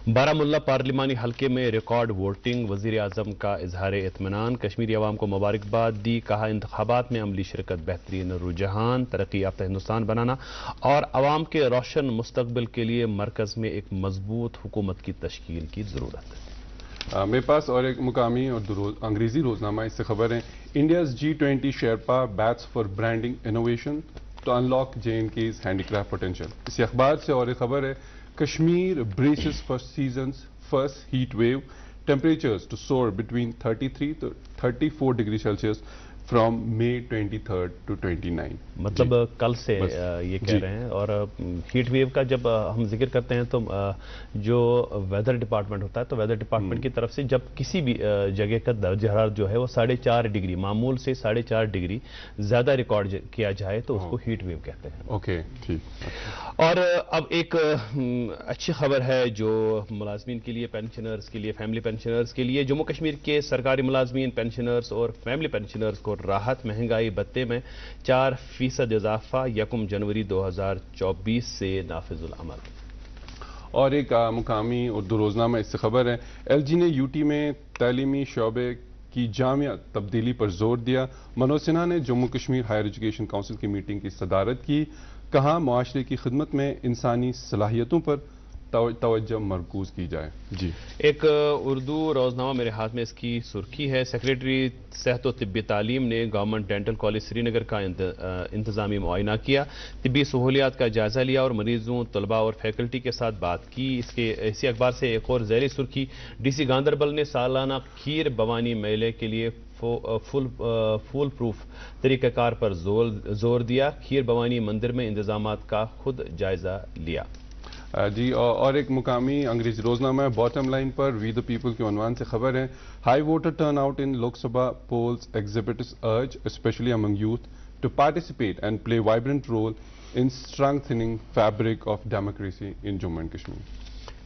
बारामुल्ला पार्लिमानी हलके में रिकॉर्ड वोटिंग, वजीर आजम का इजहार इत्मीनान, कश्मीरी अवाम को मुबारकबाद दी, कहा इंतखाबात में अमली शिरकत बेहतरीन रुझान, तरक्की याफ्ता हिंदुस्तान बनाना और अवाम के रोशन मुस्तकबिल के लिए मरकज में एक मजबूत हुकूमत की तश्कील की जरूरत है। मेरे पास और एक मुकामी और अंग्रेजी रोजनामा इससे खबर है, India's G20 sherpa bats for branding innovation to unlock J&K's handicraft potential. इसी अखबार से और एक खबर है, Kashmir braces for season's first heat wave, temperatures to soar between 33 to 34 degrees Celsius from May 23rd to 29। मतलब कल से ये कह रहे हैं। और हीट वेव का जब हम जिक्र करते हैं तो जो वेदर डिपार्टमेंट होता है, तो वेदर डिपार्टमेंट की तरफ से जब किसी भी जगह का दर्ज हरारत जो है वो 4.5 डिग्री, मामूल से 4.5 डिग्री ज्यादा रिकॉर्ड किया जाए तो उसको हीट वेव कहते हैं। ओके, ठीक। और अब एक अच्छी खबर है जो मुलाजमीन के लिए, पेंशनर्स के लिए, फैमिली पेंशनर्स के लिए। जम्मू कश्मीर के सरकारी मुलाजमीन, पेंशनर्स और फैमिली पेंशनर्स को राहत, महंगाई भत्ते में 4% इजाफा 1 जनवरी 2024 से नाफिजुल अमल। और एक मुकामी उर्दू रोजनामा इससे खबर है, LG ने यूटी में तालीमी शोबे की जामिया तब्दीली पर जोर दिया। मनोज सिन्हा ने Jammu Kashmir higher education council की मीटिंग की सदारत की, कहा मुआशरे की खिदमत में इंसानी सलाहियतों पर तवज्जो मरकूज की जाए। जी, एक उर्दू रोजनामा मेरे हाथ में, इसकी सुर्खी है, सेक्रेटरी सेहत और तिब्बी तालीम ने गवर्नमेंट डेंटल कॉलेज श्रीनगर का इंतजामी मुआयना किया, तिब्बी सहूलियात का जायजा लिया और मरीजों, तलबा और फैकल्टी के साथ बात की। इसी अखबार से एक और ज़ैली सुर्खी, DC गांधरबल ने सालाना खीर बवानी मेले के लिए फुल प्रूफ तरीक़ाकार पर जोर दिया, खीर बवानी मंदिर में इंतजामात का खुद जायजा लिया। जी, और एक मुकामी अंग्रेजी रोजनामा है, बॉटम लाइन पर वी द पीपल के उन्वान से खबर है, high voter turn out in Lok Sabha polls exhibits urge specially among youth to participate and play vibrant role in strengthening fabric of democracy in Jammu and Kashmir.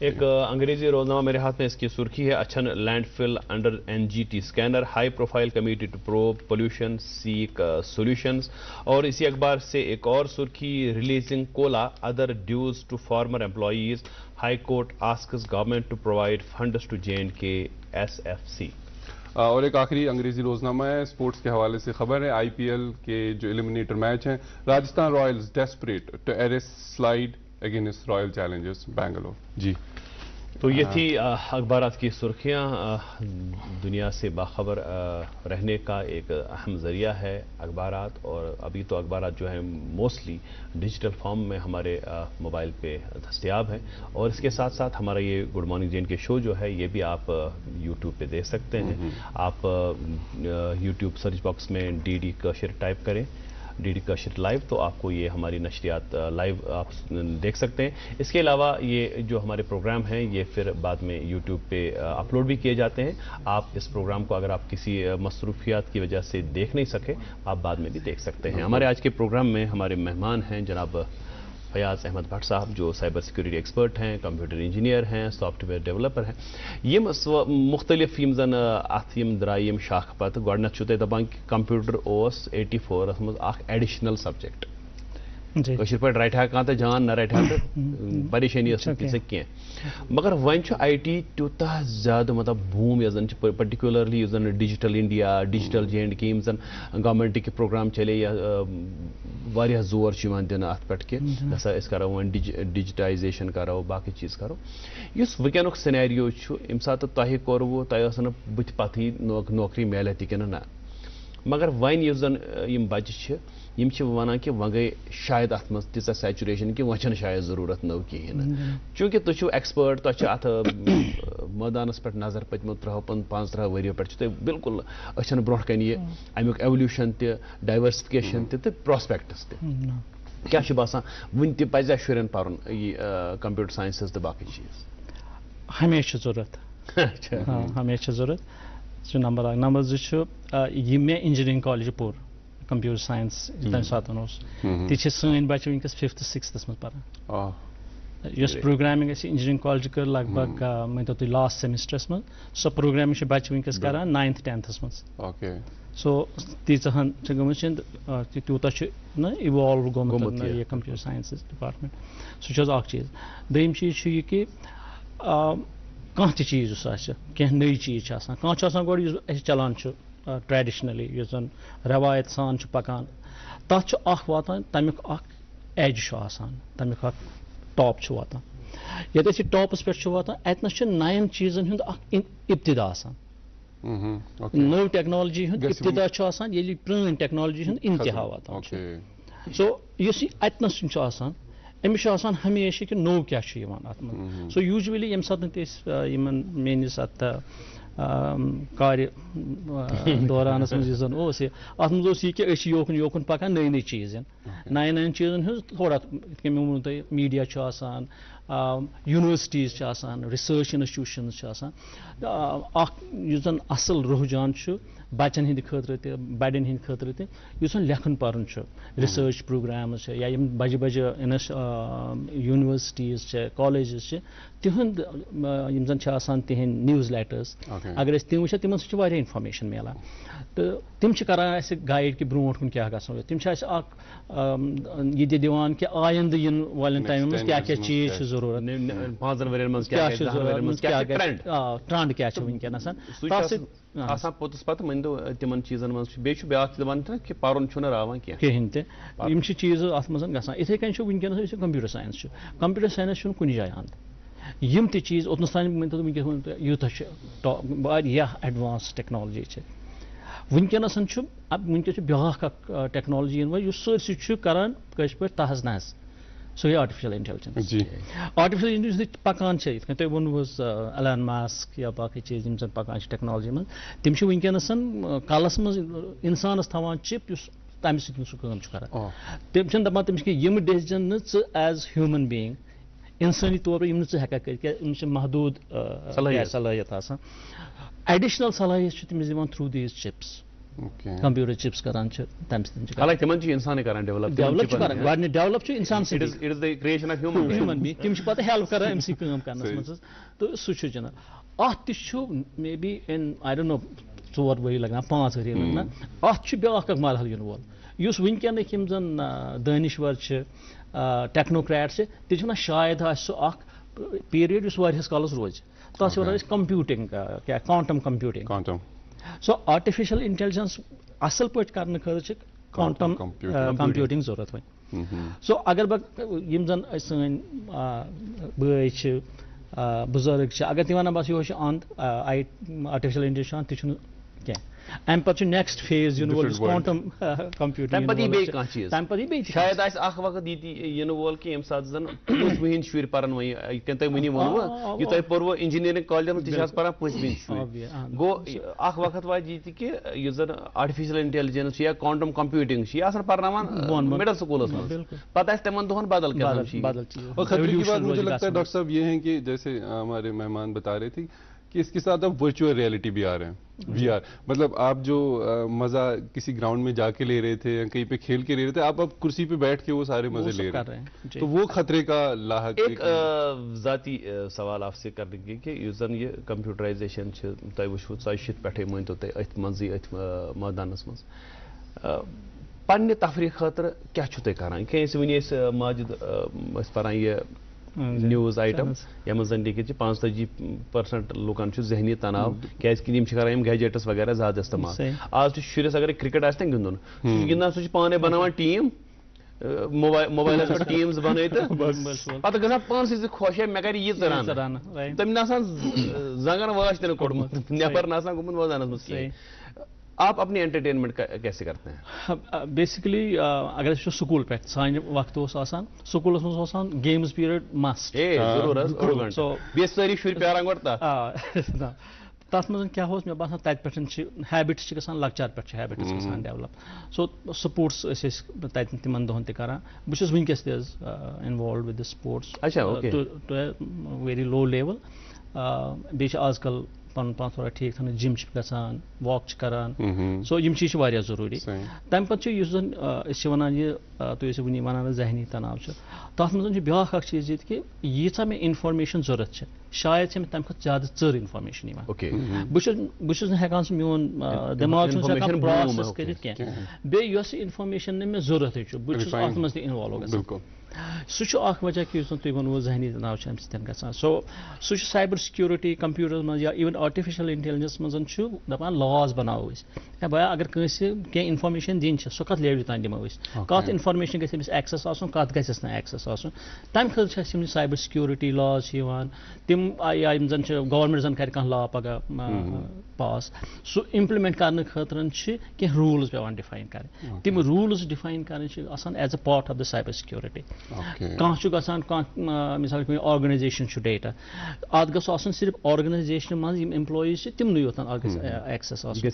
एक अंग्रेजी रोजनामा मेरे हाथ में, इसकी सुर्खी है, Achhan landfill under NGT scanner, high profile committee to probe pollution seek solutions. और इसी अखबार से एक और सुर्खी, releasing cola other dues to former employees, high court asks government to provide funds to J&K SFC। और एक आखिरी अंग्रेजी रोजनामा है, स्पोर्ट्स के हवाले से खबर है, IPL के जो एलिमिनेटर मैच हैं, Rajasthan Royals desperate to arrest slide against Royal Challengers Bangalore. जी, تو یہ تھی اخبارات کی سرخیاں. دنیا سے باخبر رہنے کا ایک اہم ذریعہ ہے اخبارات, اور ابھی تو اخبارات جو ہیں موسٹلی ڈیجیٹل فارم میں ہمارے موبائل پہ دستیاب ہیں, اور اس کے ساتھ ساتھ ہمارا یہ گڈ مارننگ جین کے شو جو ہے یہ بھی آپ یوٹیوب پہ دیکھ سکتے ہیں. آپ یوٹیوب سرچ باکس میں ڈی ڈی کاشر ٹائپ کریں, ڈی ڈی کاشر لائیو, تو آپ کو یہ ہماری نشریات لائیو آپ دیکھ سکتے ہیں. اس کے علاوہ یہ جو ہمارے پروگرام ہیں یہ پھر بعد میں یوٹیوب پہ اپلوڈ بھی کیے جاتے ہیں. آپ اس پروگرام کو اگر آپ کسی مصروفیات کی وجہ سے دیکھ نہیں سکے آپ بعد میں بھی دیکھ سکتے ہیں. ہمارے آج کے پروگرام میں ہمارے مہمان ہیں جناب فیاض احمد بھٹ صاحب, جو سائبر سیکورٹی ایکسپرٹ ہیں, کمپیوٹر انجینئر ہیں, سافٹ ویئر ڈیولپر ہیں. یہ مختلف یم زن ات یم درائے یم شاخ پتہ گۄڈنیتھ چھو تۄہہِ دپان کہ کمپیوٹر اوس 84 مز اخ ایڈیشنل سبجیکٹ. کشیر پہ رٹہ کھانا تو جان نہ رٹہ تو پریشانی کی, مگر ون آئی ٹی تیوتہ زیادہ مطلب بوم یس زن پرٹیکولرلی یس زن digital India, digital J and کے یم زن گورنمنٹ کے پروگرام چلے یا واریاہ زور دن ات پہ کہ ہسا اس کرو وۄنۍ ڈیجیٹائزیشن کرو باقی چیز کرو. اس ونکینک سینیریو یم سات تہ کوروٕ تۄہہِ ٲسۍ نہٕ بُتھِ پتہٕے نوکری میلہِ تہِ کِنہٕ نہ, مگر وۄنۍ یُس زن یم بچہِ چھِ یم چھِ ونان کہ وۄنۍ گٔے شاید ات منٛز تیٖژاہ سیچوریشن کہ وۄنۍ چھنہٕ شاید ضروٗرت نٔو کِہیٖنۍ نہٕ, چوٗنکہِ تُہۍ چھِو ایکسپٲرٹ, تۄہہِ چھِ اتھ مٲدانس پٮ۪ٹھ نظر پٔتمیو 35 ؤرۍیو پٮ۪ٹھ چھُ تۄہہِ بالکل أچھن برونٛٹھ کنہِ یہِ امیُک ایولیوشن تہِ, ڈایورسفکیشن تہِ تہٕ پراسپیکٹس تہِ. کیٛاہ چھُ باسان وُنہِ تہِ پزیا شُرٮ۪ن پرُن یہِ کمپیوٹر ساینسز تہٕ باقٕے چیٖز؟ ہمیشہ ضرورت, ہمیشہ ضرورت چھُ نمبر اکھ. نمبر زٕ چھُ یہِ مےٚ انجینئرنگ کالج پوٚر کمپیوٹر ساینس تمہِ ساتہٕ اوس تہِ چھِ سٲنۍ بچہِ ونکیٚس 5th 6th منٛز پران. یۄس پروگرامنگ اَسہِ انجینئرنگ کالجہِ کٔر لگ بگ مٲنتو تُہۍ لاسٹ سیمسٹرس منٛز, سۄ پروگرامنگ چھِ بچہِ ونکیٚس کران 9th 10th منٛز. سو تیٖژہن چھِ گٔمٕژ تیوٗتاہ چھُ نہ اِوالو گوٚمُت یہِ کمپیوٹر ساینسز ڈپارٹمنٹ. سُہ چھُ حظ اکھ چیٖز. دوٚیِم چیٖز چھُ یہِ کہِ کانٛہہ تہِ چیٖز یُس آسہِ, کینٛہہ نٔے چیٖز چھِ آسان, کانٛہہ چھُ آسان گۄڈٕ یُس اَسہِ چلان چھُ ٹریڈِشنلی یُس زن رٮ۪وایت سان چھُ پکان, تتھ چھُ اکھ واتان تمیُک اکھ ایج چھُ آسان, تمیُک اکھ ٹاپ چھُ واتان. ییٚتہِ أسۍ یہِ ٹاپس پٮ۪ٹھ چھُ واتان اتنس چھُ نین چیٖزن ہُنٛد اکھ ابتدا آسان. نٔو ٹیکنالوجی ہُنٛد ابتدا چھُ آسان ییٚلہِ پرٛٲنۍ ٹیکنالوجی ہُنٛد انتہا واتان چھُ. سو یُس یہِ اتنس چھُ آسان أمِس چھُ آسان ہمیشہ کہِ نوٚو کیٛاہ چھُ یِوان اتھ منٛز. سو یوٗجؤلی ییٚمہِ ساتہٕ تہِ أسۍ یِمن میٲنِس اتھ کارِ دورانس منٛز یُس زن اوس یہِ اتھ منٛز اوس یہِ کہِ أسۍ چھِ یوکُن یوکُن پکان نٔے نٔے چیٖز یِن, نین چیٖزن ہٕنٛز تھوڑا یِتھ کٔنۍ مےٚ ووٚنوٕ تۄہہِ میٖڈیا چھُ آسان, یونیورسٹیٖز چھِ آسان, رِسٲرٕچ انسٹِٹیوٗشنز چھِ آسان. اکھ یُس زن اصل رُحجان چھُ بچن ہٕنٛدِ خٲطرٕ تہِ بڑٮ۪ن ہٕنٛدِ خٲطرٕ تہِ, یُس زن لیکھُن پرُن چھُ, رِسٲرٕچ پروگرامز چھِ یا یِم بجہِ بجہِ یونیورسٹیٖز چھِ, کالیجز چھِ, تِہُنٛد یِم زن چھِ آسان تِہنٛدۍ نِوٕز لیٹٲرٕس اگر أسۍ تِم وٕچھو تِمن سۭتۍ چھِ واریاہ انفارمیشن میلان. تہٕ تِم چھِ کران اَسہِ گایڈ کہِ برونٛٹھ کُن کیٛاہ گژھو. تِم چھِ اَسہِ اکھ یہِ تہِ دِوان کہِ آیندٕ یِنہٕ والٮ۪ن ٹایمن منٛز کیٛاہ کیٛاہ چیٖز چھِ ضروٗرت, کیٛاہ چھِ ضروٗرت, ٹرٛنٛڈ کیٛاہ چھِ ونکیٚنس. آسان پوٚتُس پتہٕ ؤنۍ تو تِمن چیٖزن منٛز چھُ بیٚیہِ چھُ بیٛاکھ دپان کہِ پرُن چھُنہٕ راوان کِہیٖنۍ تہِ. یِم چھِ چیٖز اتھ منٛز گژھان. یِتھٕے کٔنۍ چھُ ونکیٚنس یُس کمپیوٹر ساینس چھُ, کمپیوٹر ساینس چھُنہٕ کُنہِ جایہِ اند. یِم تہِ چیٖز اوٚتنس تانۍ ؤنۍتو ونکیٚس ؤنۍتو یوٗتاہ چھُ واریاہ ایڈوانس ٹیکنالوجی چھِ. ونکیٚنس چھُ ونکیٚس چھُ بیٛاکھ اکھ ٹیکنالوجی یِنہٕ وٲلۍ یُس سٲرسٕے چھُ کران کٲشِر پٲٹھۍ تحس نحس, سُہ گٔے آرٹِفِشل انٹیلجنس. آرٹِفِشل انٹیلجنس پکان چھِ یِتھ کٔنۍ تۄہہِ ووٚنوٕ ایلان ماسک یا باقٕے چیٖز یِم زن پکان چھِ ٹیکنالوجی منٛز, تِم چھِ ونکیٚنس کلس منٛز انسانس تھاوان چِپ یُس تمہِ سۭتۍ سُہ کٲم چھُ کران. تِم چھِنہٕ دپان تٔمِس کہِ یِم ڈیسجن نہٕ ژٕ ایز ہیوٗمن بیٖنگ انسٲنی طور پر یِم نہٕ ژٕ ہٮ۪ککھ کٔرِتھ کیٛازِ أمِس چھِ محدوٗد صلٲحیت آسان. ایڈِشنل صلٲحیت چھِ تٔمِس دِوان through these chips, computer chips کران چھِ تمہِ سۭتۍ ڈیولپ چھُ کران. گۄڈٕنیتھ ڈیولپ چھُ انسان ہیوٗمن بیٖنگ, تِم چھِ پتہٕ ہیلپ کران أمۍ سٕے کٲم کرنس منٛز. تہٕ سُہ چھُ جِناب اتھ تہِ چھُ may be in I don't know 4 ؤری لگان 5 ؤری لگان. اتھ چھُ بیٛاکھ اکھ مرحلہٕ یِنہٕ وول یُس ونکیٚنٕکۍ یِم زن دٲنِشور چھِ, ٹیکنوکریٹ چھِ, تِم چھِ ونان شاید آسہِ سُہ اکھ پیٖریڈ یُس واریاہس کالس روزِ. تتھ چھِ ونان أسۍ کمپیوٗٹنگ, کیٛاہ کوانٹم کمپیوٗٹنگ. سو آرٹِفِشل انٹیلجنس اصل پٲٹھۍ کرنہٕ خٲطرٕ چھِ کوانٹم کمپیوٗٹنگ ضروٗرت وۄنۍ. سو اگر بہٕ یِم زن سٲنۍ بٲے چھِ بزرگ اگر تھی ونان بس یہ اند آرٹیفیشل انٹیلیجنس تہ کی ام پتہ نیکسٹ فیز کوانٹم کمپیوٹنگ تم پتہ شاید اخ وقت ین وول کہ یم سات زن 5 وہن شر پران تہ ونی وونو یہ تہ پورو انجینئرنگ کالجن تہ پران 5 وہن شر گو اخ وقت وات یہ کہ یہ زن آرٹیفیشل انٹیلیجنس یا کوانٹم کمپیوٹنگ یہ آسان پرناوان مڈل سکولس من پتہ اس تمن دہن بدل چیز اور خطرے کی بات مجھے لگتا ہے ڈاکٹر صاحب یہ ہے کہ جیسے ہمارے مہمان بتا رہے تھے کہ اس کے ساتھ اب ورچوئل ریئلٹی بھی آ رہے ہیں وی آر مطلب آپ جو مزہ کسی گراؤنڈ میں جا کے لے رہے تھے یا کہیں پہ کھیل کے لے رہے تھے آپ اب کرسی پہ بیٹھ کے وہ سارے مزے لے رہے ہیں تو وہ خطرے کا لاحق ایک ذاتی سوال آپ سے کرنے کی کہ یس زن یہ کمپیوٹرائزیشن تہ وچھو 40 پہ مانتو تھی ات منزی ات میدانس مز پنہ تفریح خاطر کیا چھو تھی کران کہ ونی ماجد پران یہ نیوز آئٹم یم زن لیکن 45% لوکن ذہنی تناؤ کم کران گیجٹس وغیرہ زیادہ استعمال آج شرس اگر کرکٹ آ گندن گندان سہ پانے بناوان ٹیم موبائلس پہ ٹیمز بن پتہ گژھان پانس خوش ہے مے کر یہ رن تم زنگن واش تین کوڑمت نفر نسان گومت میدانس مز کہیں آپ اپنی انٹرٹینمنٹ کیسے کرتے ہیں؟ بیسکلی اگر سکول پہ سان وقت سکولس مز گیمز پیریڈ مسٹ ساری شر پیاران گۄڈٕ تر مز کیا مے باسان تت پہ ہیبٹس گژھان لکچار پہ ہیبٹس گژھان ڈیولپ سو سپورٹس تتہ تمن دہن تہ کران بہٕ چھُس ونکس تہ involved with the sports to very low level بیٚیہِ چھِ آز کل پن پان تھوڑا ٹھیک تھانا جم گژھان واک کران سو یم چیز واریاہ ضروری تمہ پتہ یُس زن ونان یہ تُہۍ ٲسِو ونی ونان ذہنی تناؤ تر مز بیاکھ اکھ چیز یہ کہ ییٖژاہ مےٚ انفارمیشن ضرورت شاید چھِ مےٚ تمہِ کھۄتہٕ زیادٕ ژٔر انفارمیشن بہٕ چھُس نہٕ ہٮ۪کان سُہ میون دٮ۪ماغ چھُنہٕ ہٮ۪کان پروسیس کٔرِتھ کینٛہہ بیٚیہِ یۄس انفارمیشن نہٕ مےٚ ضرورتٕے چھُ بہٕ چھُس اتھ منٛز تہِ انوالو گژھان سُہ چھُ اکھ وجہ کہ یُس زن تُہۍ ووٚنوٕ ذہنی تناؤ چھُ امہِ سۭتۍ گژھان سو سُہ چھُ سایبر سکیورٹی کمپیوٹرس منٛز یا ایون آرٹیفیشل انٹیلیجنس منٛز چھُ دپان لاز بناوو أسۍ بیا اگر کٲنٛسہِ کینٛہہ انفارمیشن دِنۍ چھِ سۄ کتھ لیولہِ تام دِمو أسۍ کتھ انفارمیشن گژھِ أمِس ایکسس آسُن کتھ گژھٮ۪س نہٕ ایکسس آسُن تمہِ خٲطرٕ چھِ اَسہِ یِم سایبر سکیورٹی لاز چھِ یِوان تِم یا یِم زن چھِ گورمنٹ زن کرِ کانٛہہ لا پگاہ پاس سُہ امپلمنٹ کرنہٕ خٲطرٕ چھِ کینٛہہ روٗلز پیٚوان ڈِفاین کرٕنۍ تِم روٗلز ڈِفاین کرٕنۍ چھِ آسان as a part of the cyber security کانٛہہ چھُ گژھان کانٛہہ مثال کُنہِ آرگنایزیشن چھُ ڈیٹا اتھ گژھِ آسُن صرف آرگنایزیشنہِ منٛز یِم ایمپلاییٖز چھِ تِمنٕے یوت گژھِ ایکسس آسُن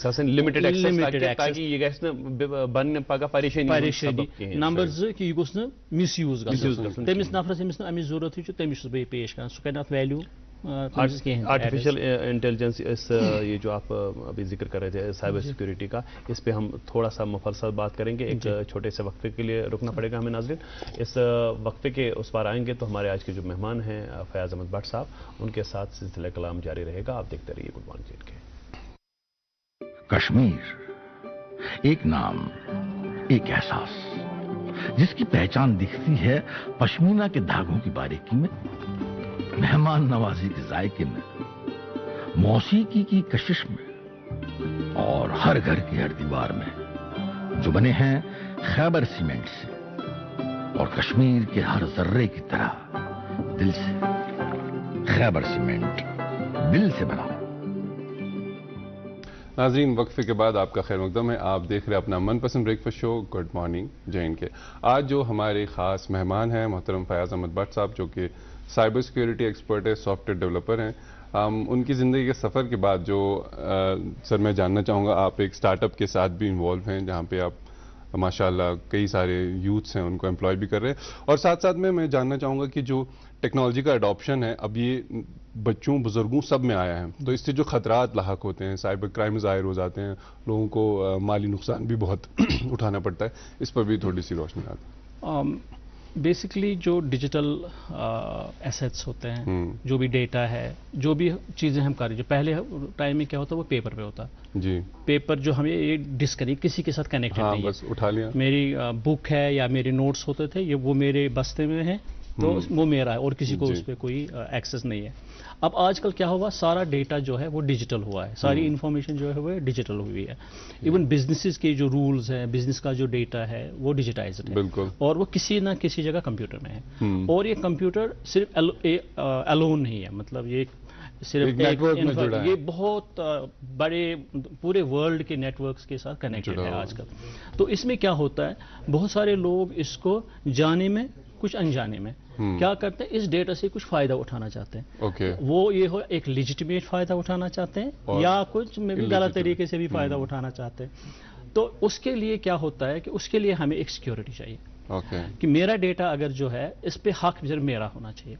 پریشٲنی نمبر 2 کہ یہ گوٚژھ نہٕ مِس یوٗز گژھُن تٔمِس نفرس ییٚمِس نہٕ اَمِچ ضروٗرتٕے چھُ تٔمِس چھُس بہٕ پیش کران سُہ کرِ اَتھ ویلیوٗ آرٹیفیشل انٹیلیجنس یہ جو آپ ابھی ذکر کر رہے تھے سائبر سیکورٹی کا اس پہ ہم تھوڑا سا مفصل بات کریں گے ایک چھوٹے سے وقفے کے لیے رکنا پڑے گا ہمیں ناظرین اس وقفے کے اس پار آئیں گے تو ہمارے آج کے جو مہمان ہیں فیاض احمد بٹ صاحب ان کے ساتھ سلسلہ کلام جاری رہے گا آپ دیکھتے رہیے گڈ مارننگ کے کشمیر ایک نام ایک احساس جس کی پہچان دکھتی ہے پشمینہ کے دھاگوں کی باریکی میں مہمان نوازی کے ذائقے میں موسیقی کی کشش میں اور ہر گھر کی ہر دیوار میں جو بنے ہیں خیبر سیمنٹ سے اور کشمیر کے ہر ذرے کی طرح دل سے خیبر سیمنٹ دل سے بنا. ناظرین وقفے کے بعد آپ کا خیر مقدم ہے. آپ دیکھ رہے اپنا من پسند بریک فاسٹ شو گڈ مارننگ جین کے. آج جو ہمارے خاص مہمان ہیں محترم فیاض احمد بٹ صاحب جو کہ سائبر سیکیورٹی ایکسپرٹ ہے, سافٹ ویئر ڈیولپر ہیں. ان کی زندگی کے سفر کے بعد جو سر میں جاننا چاہوں گا, آپ ایک اسٹارٹ اپ کے ساتھ بھی انوالو ہیں جہاں پہ آپ ماشاءاللہ کئی سارے یوتھس ہیں ان کو امپلائی بھی کر رہے ہیں, اور ساتھ ساتھ میں جاننا چاہوں گا کہ جو ٹیکنالوجی کا اڈاپشن ہے اب یہ بچوں بزرگوں سب میں آیا ہے, تو اس سے جو خطرات لاحق ہوتے ہیں, سائبر کرائم ظاہر ہو جاتے ہیں, لوگوں کو مالی نقصان بھی بہت اٹھانا پڑتا ہے, اس پر بھی تھوڑی سی روشنی آتی. بیسکلی جو ڈیجیٹل ایسیٹس ہوتے ہیں, جو بھی ڈیٹا ہے, جو بھی چیزیں ہم کر رہے ہیں, جو پہلے ٹائم میں کیا ہوتا ہے وہ پیپر پہ ہوتا جی, پیپر جو ہمیں یہ ڈسکنیکٹ کسی کے ساتھ کنیکٹڈ نہیں ہے, بس اٹھا لیا, میری بک ہے یا میرے نوٹس ہوتے تھے یہ وہ میرے بستے میں ہیں, तो वो मेरा है और किसी को उस पर कोई एक्सेस नहीं है। अब आजकल क्या हुआ, सारा डेटा जो है वो डिजिटल हुआ है, सारी इंफॉर्मेशन जो है वो डिजिटल हुई है। इवन बिजनेसेस के जो रूल्स हैं, बिजनेस का जो डेटा है वो डिजिटाइज्ड है, बिल्कुल, और वो किसी ना किसी जगह कंप्यूटर में है। और ये कंप्यूटर सिर्फ अलोन नहीं है, मतलब ये सिर्फ ये बहुत बड़े पूरे वर्ल्ड के नेटवर्क्स के साथ कनेक्टेड है आजकल। तो इसमें क्या होता है, बहुत सारे लोग इसको जाने में कुछ अनजाने में क्या करते हैं, इस डेटा से कुछ फायदा उठाना चाहते हैं। वो ये हो एक लेजिटिमेट फायदा उठाना चाहते हैं या कुछ में भी गलत तरीके से भी फायदा उठाना चाहते हैं। तो उसके लिए क्या होता है कि उसके लिए हमें एक सिक्योरिटी चाहिए कि मेरा डेटा अगर जो है इस पे हक मेरा होना चाहिए,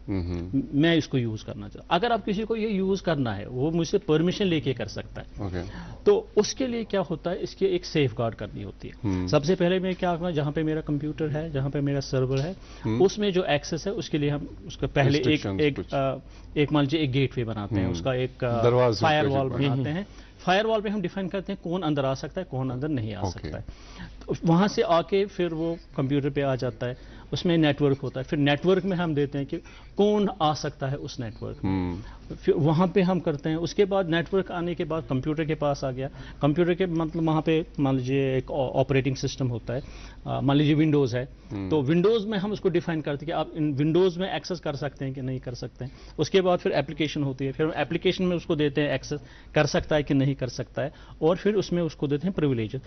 मैं इसको यूज करना चाहता हूं। अगर आप किसी को ये यूज करना है वो मुझसे परमिशन लेके कर सकता है। तो उसके लिए क्या होता है, इसकी एक सेफ गार्ड करनी होती है। सबसे पहले मैं क्या करना, जहां पे मेरा कंप्यूटर है, जहां पे मेरा सर्वर है, उसमें जो एक्सेस है उसके लिए हम उसका पहले एक मान लीजिए एक गेटवे बनाते हैं, उसका एक फायरवॉल बनाते हैं। फायरवॉल पे हम डिफाइन करते हैं कौन अंदर आ सकता है, कौन अंदर नहीं आ सकता है। तो वहां से आके फिर वो कंप्यूटर पे आ जाता है, उसमें नेटवर्क होता है। फिर नेटवर्क में हम देते हैं कि कौन आ सकता है उस नेटवर्क में, फिर वहां पे हम करते हैं। उसके बाद नेटवर्क आने के बाद कंप्यूटर के पास आ गया, कंप्यूटर के मतलब वहां पे मान लीजिए एक ऑपरेटिंग सिस्टम होता है, मान लीजिए विंडोज है, तो विंडोज में हम उसको डिफाइन करते हैं कि आप इन विंडोज में एक्सेस कर सकते हैं कि नहीं कर सकते हैं। उसके बाद फिर एप्लीकेशन होती है, फिर एप्लीकेशन में उसको देते हैं एक्सेस कर सकता है कि नहीं कर सकता है, और फिर उसमें उसको देते हैं प्रिविलेजेस।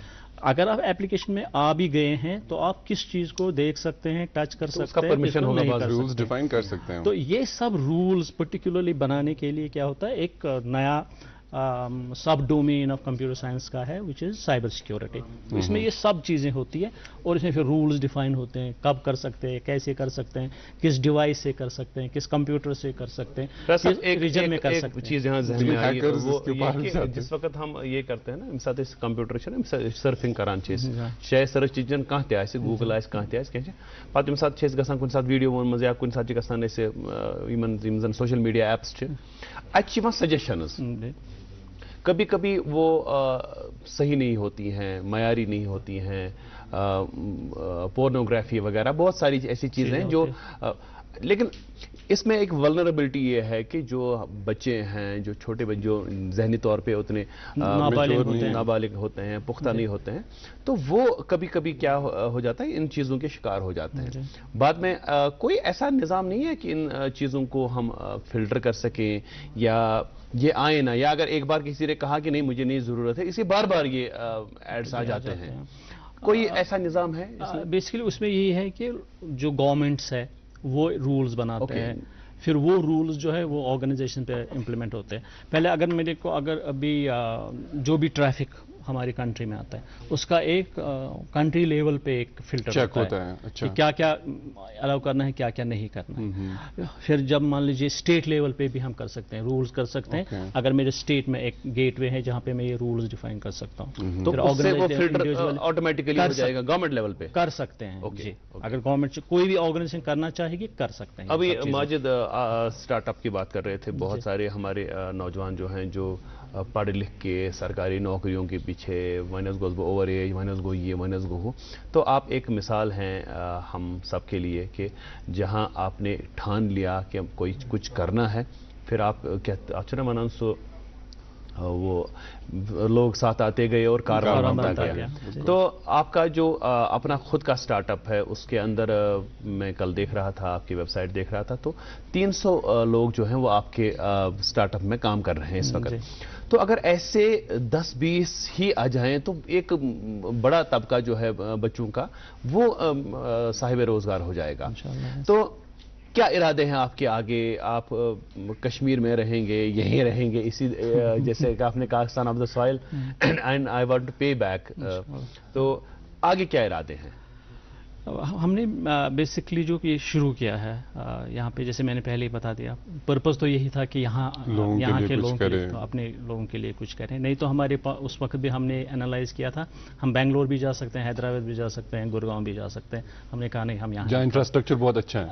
अगर आप एप्लीकेशन में आ भी गए हैं तो आप किस चीज को देख सकते हैं, टच कर सकते हैं, परमिशन होगा, रूल्स डिफाइन कर सकते हैं। तो ये सब रूल्स पर्टिकुलरली बनाने के लिए क्या होता है, एक नया सब डोमेन ऑफ कंप्यूटर साइंस का है विच इज साइबर सिक्योरिटी। तो इसमें ये सब चीजें होती है और इसमें फिर रूल्स डिफाइन होते हैं, कब कर सकते हैं, कैसे कर सकते हैं, किस डिवाइस से कर सकते हैं, किस कंप्यूटर से कर सकते हैं, किस रीजन में कर सकते हैं। चीज यहाँ ज़हन में आई है, वो जिस वक्त हम ये करते हैं ना, इस कंप्यूटर सर्फिंग करान शायद सर्च चीजन कह गूगल कह पत गसान कुछ वीडियो मज या कुछ गसान सोशल मीडिया एप्स अत सजेशंस, कभी कभी वो सही नहीं होती हैं, मयारी नहीं होती हैं, पोर्नोग्राफी वगैरह बहुत सारी ऐसी चीज़ें हैं जो लेकिन इसमें एक वल्नरेबिलिटी ये है कि जो बच्चे हैं, जो छोटे बच्चे जो जहनी तौर पे उतने नाबालिग होते हैं, पुख्ता नहीं होते हैं, तो वो कभी कभी क्या हो जाता है, इन चीज़ों के शिकार हो जाते हैं। बाद में कोई ऐसा निज़ाम नहीं है कि इन चीज़ों को हम फिल्टर कर सकें या ये आए ना, या अगर एक बार किसी ने कहा कि नहीं मुझे नहीं ज़रूरत है, इसे बार बार ये एड्स आ जाते हैं, कोई ऐसा निज़ाम है? बेसिकली उसमें यही है कि जो गवर्नमेंट्स है वो रूल्स बनाते हैं, फिर वो रूल्स जो है वो ऑर्गेनाइजेशन पे इम्प्लीमेंट होते हैं। पहले अगर मेरे को अगर अभी जो भी ट्रैफिक हमारी कंट्री में आता है उसका एक कंट्री लेवल पे एक फिल्टर होता है अच्छा। कि क्या क्या अलाउ करना है, क्या क्या नहीं करना है। फिर जब मान लीजिए स्टेट लेवल पे भी हम कर सकते हैं, रूल्स कर सकते हैं। अगर मेरे स्टेट में एक गेटवे है जहाँ पे मैं ये रूल्स डिफाइन कर सकता हूँ, तो उससे वो फिल्टर ऑटोमेटिकली हो जाएगा, गवर्नमेंट लेवल पे कर सकते हैं जी। अगर गवर्नमेंट कोई भी ऑर्गेनाइजेशन करना चाहेगी कर सकते हैं। अभी माजिद स्टार्टअप की बात कर रहे थे, बहुत सारे हमारे नौजवान जो हैं जो पढ़ लिख के सरकारी नौकरियों के पीछे minus goes over age, minus go ये, माइनस गो हो, तो आप एक मिसाल हैं हम सब के लिए कि जहां आपने ठान लिया कि कोई कुछ करना है, फिर आप अच्छा माना सो वो लोग साथ आते गए और कारवां बनता गया। तो आपका जो अपना खुद का स्टार्टअप है उसके अंदर मैं कल देख रहा था, आपकी वेबसाइट देख रहा था, तो 300 लोग जो हैं वो आपके स्टार्टअप में काम कर रहे हैं इस वक्त। तो अगर ऐसे 10-20 ही आ जाएं तो एक बड़ा तबका जो है बच्चों का वो साहिब रोजगार हो जाएगा। तो क्या इरादे हैं आपके आगे? आप कश्मीर में रहेंगे, यहीं रहेंगे इसी जैसे कि आपने कहा son of the soil and I want to pay back, तो आगे क्या इरादे हैं? हमने बेसिकली जो ये शुरू किया है यहाँ पे, जैसे मैंने पहले ही बता दिया, पर्पस तो यही था कि यहाँ के लोगों के लिए तो अपने लोगों के लिए कुछ करें। नहीं तो हमारे उस वक्त भी हमने एनालाइज किया था, हम बेंगलोर भी जा सकते हैं, हैदराबाद भी जा सकते हैं, गुड़गांव भी जा सकते हैं। हमने कहा नहीं, हम यहाँ इंफ्रास्ट्रक्चर बहुत अच्छा है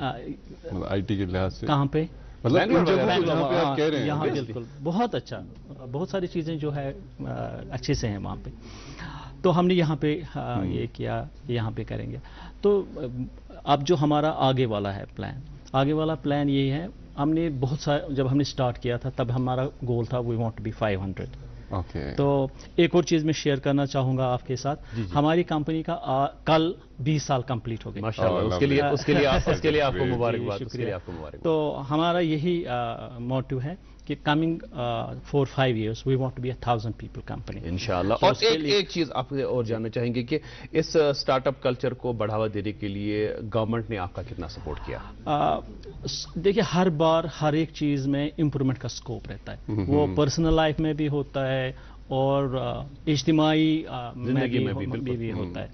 आईटी के लिहाज से। कहाँ पे? मतलब यहाँ बिल्कुल बहुत अच्छा, बहुत सारी चीज़ें जो है अच्छे से हैं वहाँ पे। तो हमने यहाँ पे ये किया, यहाँ पे करेंगे। तो अब जो हमारा आगे वाला है प्लान, आगे वाला प्लान यही है, हमने बहुत सारा, जब हमने स्टार्ट किया था तब हमारा गोल था वी वांट टू बी 500। तो एक और चीज़ मैं शेयर करना चाहूँगा आपके साथ, हमारी कंपनी का कल 20 साल कंप्लीट हो गए। माशाअल्लाह, उसके लिए आपको मुबारकबाद। तो हमारा यही मोटिव है कि coming 4-5 years we want to be 1,000 people company इंशाअल्लाह। और एक चीज़ आपसे और जानना चाहेंगे कि इस स्टार्टअप कल्चर को बढ़ावा देने के लिए गवर्नमेंट ने आपका कितना सपोर्ट किया? देखिए, हर बार हर एक चीज़ में इम्प्रूवमेंट का स्कोप रहता है, वो पर्सनल लाइफ में भी होता है और इज्तिमाई जिंदगी में भी होता है।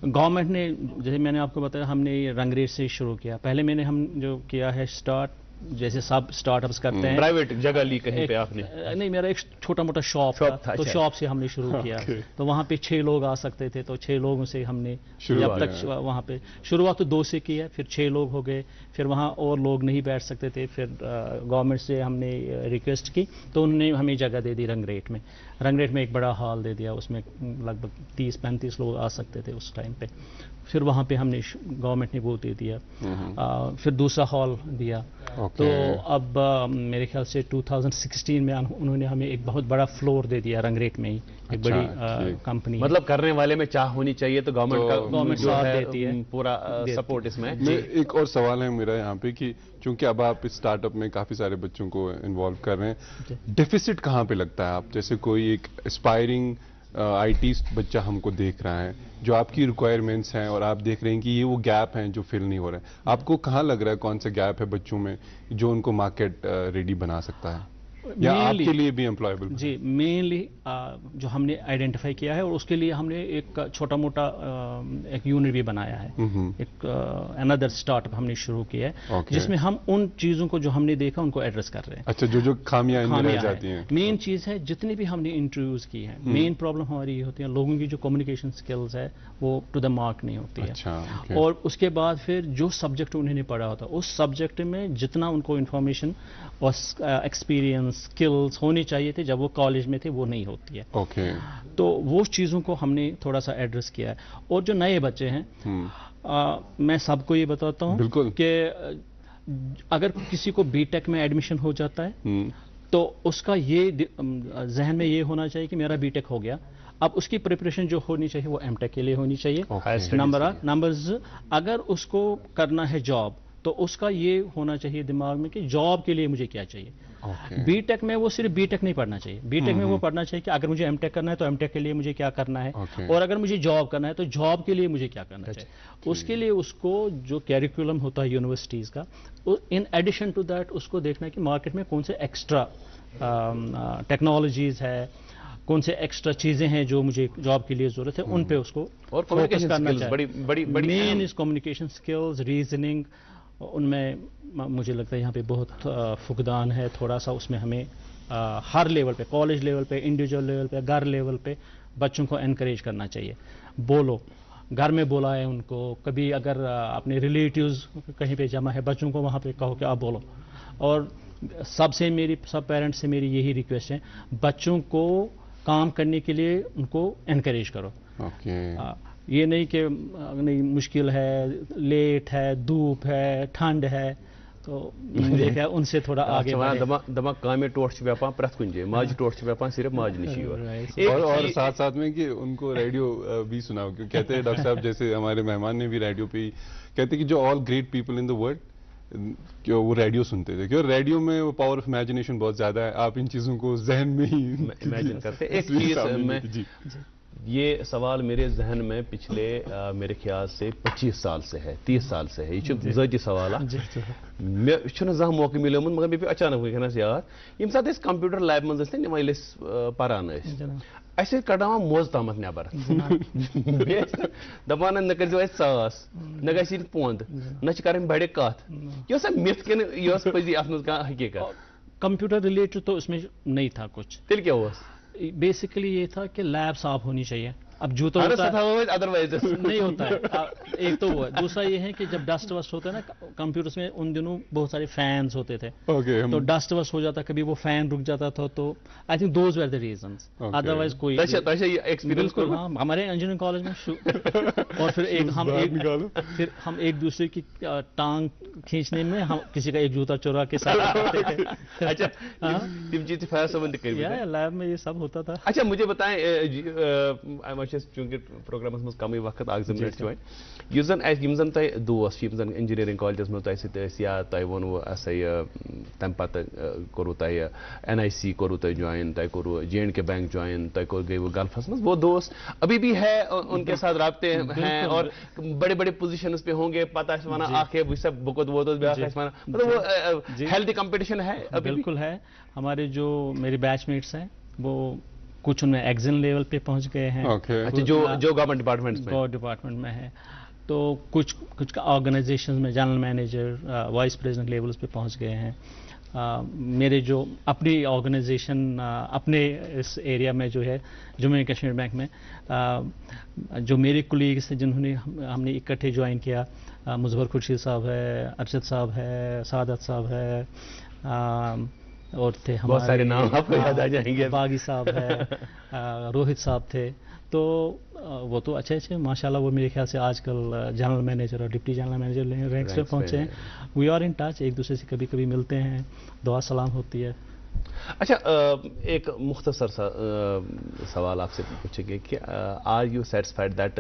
गवर्नमेंट ने, जैसे मैंने आपको बताया, हमने रंगरेज से शुरू किया। पहले हम जो किया है स्टार्ट, जैसे सब स्टार्टअप्स करते हैं, प्राइवेट जगह ली कहीं पे आपने? नहीं, मेरा एक छोटा मोटा शॉप था, तो शॉप से हमने शुरू किया। तो वहाँ पे 6 लोग आ सकते थे, तो 6 लोगों से हमने जब तक वहाँ पे शुरुआत तो 2 से की है, फिर 6 लोग हो गए, फिर वहाँ और लोग नहीं बैठ सकते थे, फिर गवर्नमेंट से हमने रिक्वेस्ट की तो उन्होंने हमें जगह दे दी रंगरेट में। रंगरेट में एक बड़ा हॉल दे दिया, उसमें लगभग 30-35 लोग आ सकते थे उस टाइम पे। फिर वहाँ पे हमने, गवर्नमेंट ने वो दे दिया, फिर दूसरा हॉल दिया। तो अब मेरे ख्याल से 2016 में उन्होंने हमें एक बहुत बड़ा फ्लोर दे दिया रंगरेट में ही, एक बड़ी कंपनी। मतलब करने वाले में चाह होनी चाहिए, तो गवर्नमेंट साथ देती है, पूरा सपोर्ट इसमें। एक और सवाल है मेरा यहाँ पे कि चूंकि अब आप इस स्टार्टअप में काफी सारे बच्चों को इन्वॉल्व कर रहे हैं, डेफिसिट कहाँ पे लगता है? आप जैसे कोई एक एस्पायरिंग आईटी बच्चा हमको देख रहा है, जो आपकी रिक्वायरमेंट्स हैं और आप देख रहे हैं कि ये वो गैप हैं जो फिल नहीं हो रहे हैं, आपको कहाँ लग रहा है कौन सा गैप है बच्चों में जो उनको मार्केट रेडी बना सकता है या आपके लिए भी एम्प्लॉयबल? जी, मेनली जो हमने आइडेंटिफाई किया है और उसके लिए हमने एक छोटा मोटा एक यूनिट भी बनाया है, एक अनदर स्टार्टअप हमने शुरू किया है, जिसमें हम उन चीज़ों को जो हमने देखा उनको एड्रेस कर रहे हैं। अच्छा, जो खामियां इनमें रह जाती हैं। मेन चीज़ है, जितनी भी हमने इंट्रोड्यूस की है, मेन प्रॉब्लम हमारी ये होती है, लोगों की जो कम्युनिकेशन स्किल्स है वो टू द मार्क नहीं होती है। और उसके बाद फिर जो सब्जेक्ट उन्होंने पढ़ा होता है, उस सब्जेक्ट में जितना उनको इन्फॉर्मेशन और एक्सपीरियंस स्किल्स होनी चाहिए थे जब वो कॉलेज में थे, वो नहीं होती है। तो वो चीज़ों को हमने थोड़ा सा एड्रेस किया है। और जो नए बच्चे हैं, मैं सबको ये बताता हूँ कि अगर किसी को बीटेक में एडमिशन हो जाता है तो उसका ये जहन में ये होना चाहिए कि मेरा बीटेक हो गया, अब उसकी प्रिपरेशन जो होनी चाहिए वो एमटेक के लिए होनी चाहिए। नंबर्स, अगर उसको करना है जॉब तो उसका ये होना चाहिए दिमाग में कि जॉब के लिए मुझे क्या चाहिए। बीटेक में वो सिर्फ बीटेक नहीं पढ़ना चाहिए, बीटेक में वो पढ़ना चाहिए कि अगर मुझे एमटेक करना है तो एमटेक के लिए मुझे क्या करना है, और अगर मुझे जॉब करना है तो जॉब के लिए मुझे क्या करना चाहिए। उसके लिए उसको जो कैरिकुलम होता है यूनिवर्सिटीज़ का, इन एडिशन टू दैट उसको देखना है कि मार्केट में कौन से एक्स्ट्रा टेक्नोलॉजीज़ है, कौन से एक्स्ट्रा चीज़ें हैं जो मुझे जॉब के लिए ज़रूरत है, उन पे उसको और कम्युनिकेशन स्किल्स बड़ी main is communication skills, reasoning, उनमें मुझे लगता है यहाँ पे बहुत फुकदान है थोड़ा सा। उसमें हमें हर लेवल पे, कॉलेज लेवल पे, इंडिविजुअल लेवल पे, घर लेवल पे बच्चों को एनकरेज करना चाहिए। बोलो, घर में बोला है उनको, कभी अगर अपने रिलेटिव्स कहीं पे जमा है, बच्चों को वहाँ पे कहो कि आप बोलो। और सब पेरेंट्स से मेरी यही रिक्वेस्ट है, बच्चों को काम करने के लिए उनको एनकरेज करो। ये नहीं कि नहीं मुश्किल है, लेट है, धूप है, ठंड है, तो देखा उनसे थोड़ा आगे दमा काम टोट व्यापार प्रत कुछ माज टोट व्यापार सिर्फ माज निशी और साथ साथ में कि उनको रेडियो भी सुनाओ, क्योंकि कहते हैं डॉक्टर साहब, जैसे हमारे मेहमान ने भी रेडियो पे कहते कि जो all great people in the world क्यों वो रेडियो सुनते थे, क्यों रेडियो में वो पावर ऑफ इमेजिनेशन बहुत ज्यादा है, आप इन चीजों को जहन में ही इमेजिन करते। एक चीज में ये सवाल मेरे जहन में पिछले मेरे ख्याल से 25 साल से है, 30 साल से है, ये ज़ाती सवाल मे जहाँ मौका मिले मगर मे पे अचानक वह याद ये साथ कंप्यूटर लैब मज निमाल पारान कड़ान मोज तम नबर दपान न कर सास न ग पोंद न कर बड़े कत ये मिथ कि पजी अत मज हकीकत। कंप्यूटर रिलेटेड तो उसमें नहीं था कुछ, तेल क्या हुआ? बेसिकली ये था कि लैब साफ होनी चाहिए, अब जूता अदरवाइज नहीं होता है। एक तो वो है, दूसरा ये है कि जब डस्ट वस्ट होता है ना कंप्यूटर्स में, उन दिनों बहुत सारे फैंस होते थे, तो डस्ट वस्ट हो जाता, कभी वो फैन रुक जाता था, तो I think those were the reasons, otherwise कोई बिल्कुल। हाँ, हमारे इंजीनियरिंग कॉलेज में और फिर हम एक दूसरे की टांग खींचने में हम किसी का एक जूता चुरा के साथ आते थे। अच्छा, टिम चीज फायर संबंध कर लैब में ये सब होता था। अच्छा, मुझे बताएं चूंकि प्रोग्राम में कम वक्त आग मिनट जो यम तुम दोस्त इंजीनियरिंग कॉलेज में या तुम वो तम पत कोरू NIC कोरू ज्वाइन, तुम कोरू J&K बैंक ज्वाइन, तुम गई वो गल्फस में, वो दोस्त अभी भी है, उनके साथ राब्ते हैं और बड़े बड़े पोजीशंस पे होंगे, पता है वना आखे सब बुकत वो तो मतलब वो हेल्दी कंपटीशन है अभी? बिल्कुल है। हमारे जो मेरे बैचमेट्स हैं वो कुछ उनमें एग्जाम लेवल पे पहुंच गए हैं। अच्छा, जो गवर्नमेंट डिपार्टमेंट में है, तो कुछ ऑर्गेनाइजेशंस में general manager, vice president levels पे पहुंच गए हैं। मेरे जो अपनी ऑर्गेनाइजेशन अपने इस एरिया में जो है जम्मू एंड कश्मीर बैंक में, जो मेरे कोलीग्स हैं जिन्होंने हमने इकट्ठे ज्वाइन किया, मुजफ्फर खुर्शीद साहब है, अरशद साहब है, सादत साहब है, और थे हमारे बहुत सारे नाम आपको याद आ जाएंगे, बागी साहब है, रोहित साहब थे, तो वो तो अच्छे माशाल्लाह, वो मेरे ख्याल से आजकल जनरल मैनेजर और डिप्टी जनरल मैनेजर रैंक्स पे पहुंचे हैं। वी आर इन टच, एक दूसरे से कभी कभी मिलते हैं, दुआ सलाम होती है। अच्छा, एक मुख्तसर सा सवाल आपसे पूछेंगे कि are you satisfied that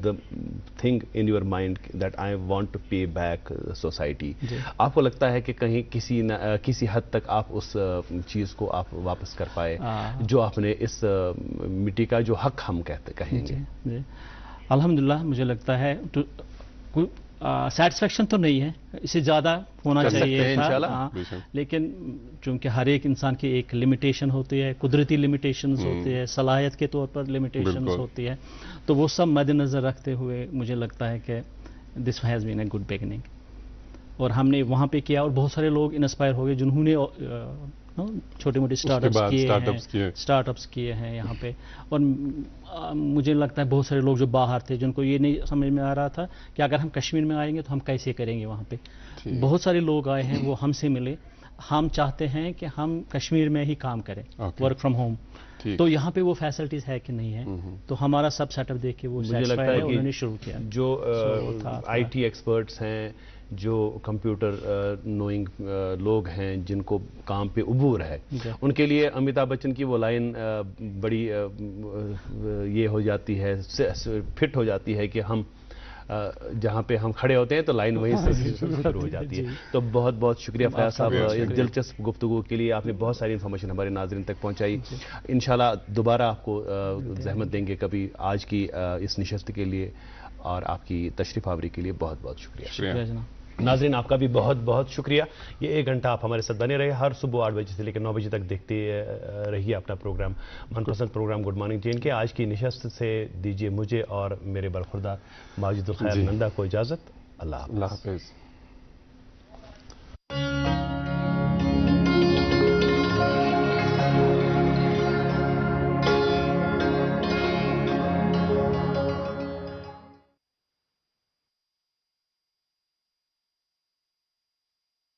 the thing in your mind that I want to pay back society? आपको लगता है कि कहीं किसी हद तक आप उस चीज़ को आप वापस कर पाए जो आपने इस मिट्टी का जो हक हम कहेंगे? अल्हम्दुलिल्लाह, मुझे लगता है सेटिस्फेक्शन तो नहीं है, इससे ज़्यादा होना चाहिए था, लेकिन चूंकि हर एक इंसान की एक लिमिटेशन होती है, कुदरती लिमिटेशंस होती है, सलाहियत के तौर पर लिमिटेशंस होती है, तो वो सब मद्देनज़र रखते हुए मुझे लगता है कि this has been a good beginning, और हमने वहाँ पे किया और बहुत सारे लोग इंस्पायर हो गए जिन्होंने छोटे मोटे स्टार्टअप्स किए हैं यहाँ पे। और मुझे लगता है बहुत सारे लोग जो बाहर थे जिनको ये नहीं समझ में आ रहा था कि अगर हम कश्मीर में आएंगे तो हम कैसे करेंगे वहाँ पे, बहुत सारे लोग आए हैं, वो हमसे मिले, हम चाहते हैं कि हम कश्मीर में ही काम करें, वर्क फ्रॉम होम, तो यहाँ पे वो फैसिलिटीज है कि नहीं है, तो हमारा सब सेटअप देख के वो मुझे लगता है कि उन्होंने शुरू किया। जो IT एक्सपर्ट्स हैं, जो कंप्यूटर नोइंग लोग हैं, जिनको काम पे उबूर है, उनके लिए अमिताभ बच्चन की वो लाइन बड़ी ये हो जाती है, फिट हो जाती है कि हम जहाँ पे हम खड़े होते हैं तो लाइन वहीं से शुरू हो जाती है। तो बहुत बहुत शुक्रिया फयाज साहब, इस दिलचस्प गुफ्तगू के लिए। आपने बहुत सारी इन्फॉर्मेशन हमारे नाज़रीन तक पहुँचाई। इंशाल्लाह दोबारा आपको ज़हमत देंगे कभी। आज की इस नशस्त के लिए और आपकी तशरीफ आवरी के लिए बहुत बहुत शुक्रिया। नाज़रीन, आपका भी बहुत बहुत शुक्रिया। ये 1 घंटा आप हमारे साथ बने रहे। हर सुबह 8 बजे से लेकर 9 बजे तक देखते रहिए अपना प्रोग्राम, मनपसंद प्रोग्राम गुड मॉर्निंग J&K। आज की नशस्त से दीजिए मुझे और मेरे बरखुरदार माजिदुल खैर नंदा को इजाज़त। अल्लाह हाफ़िज़।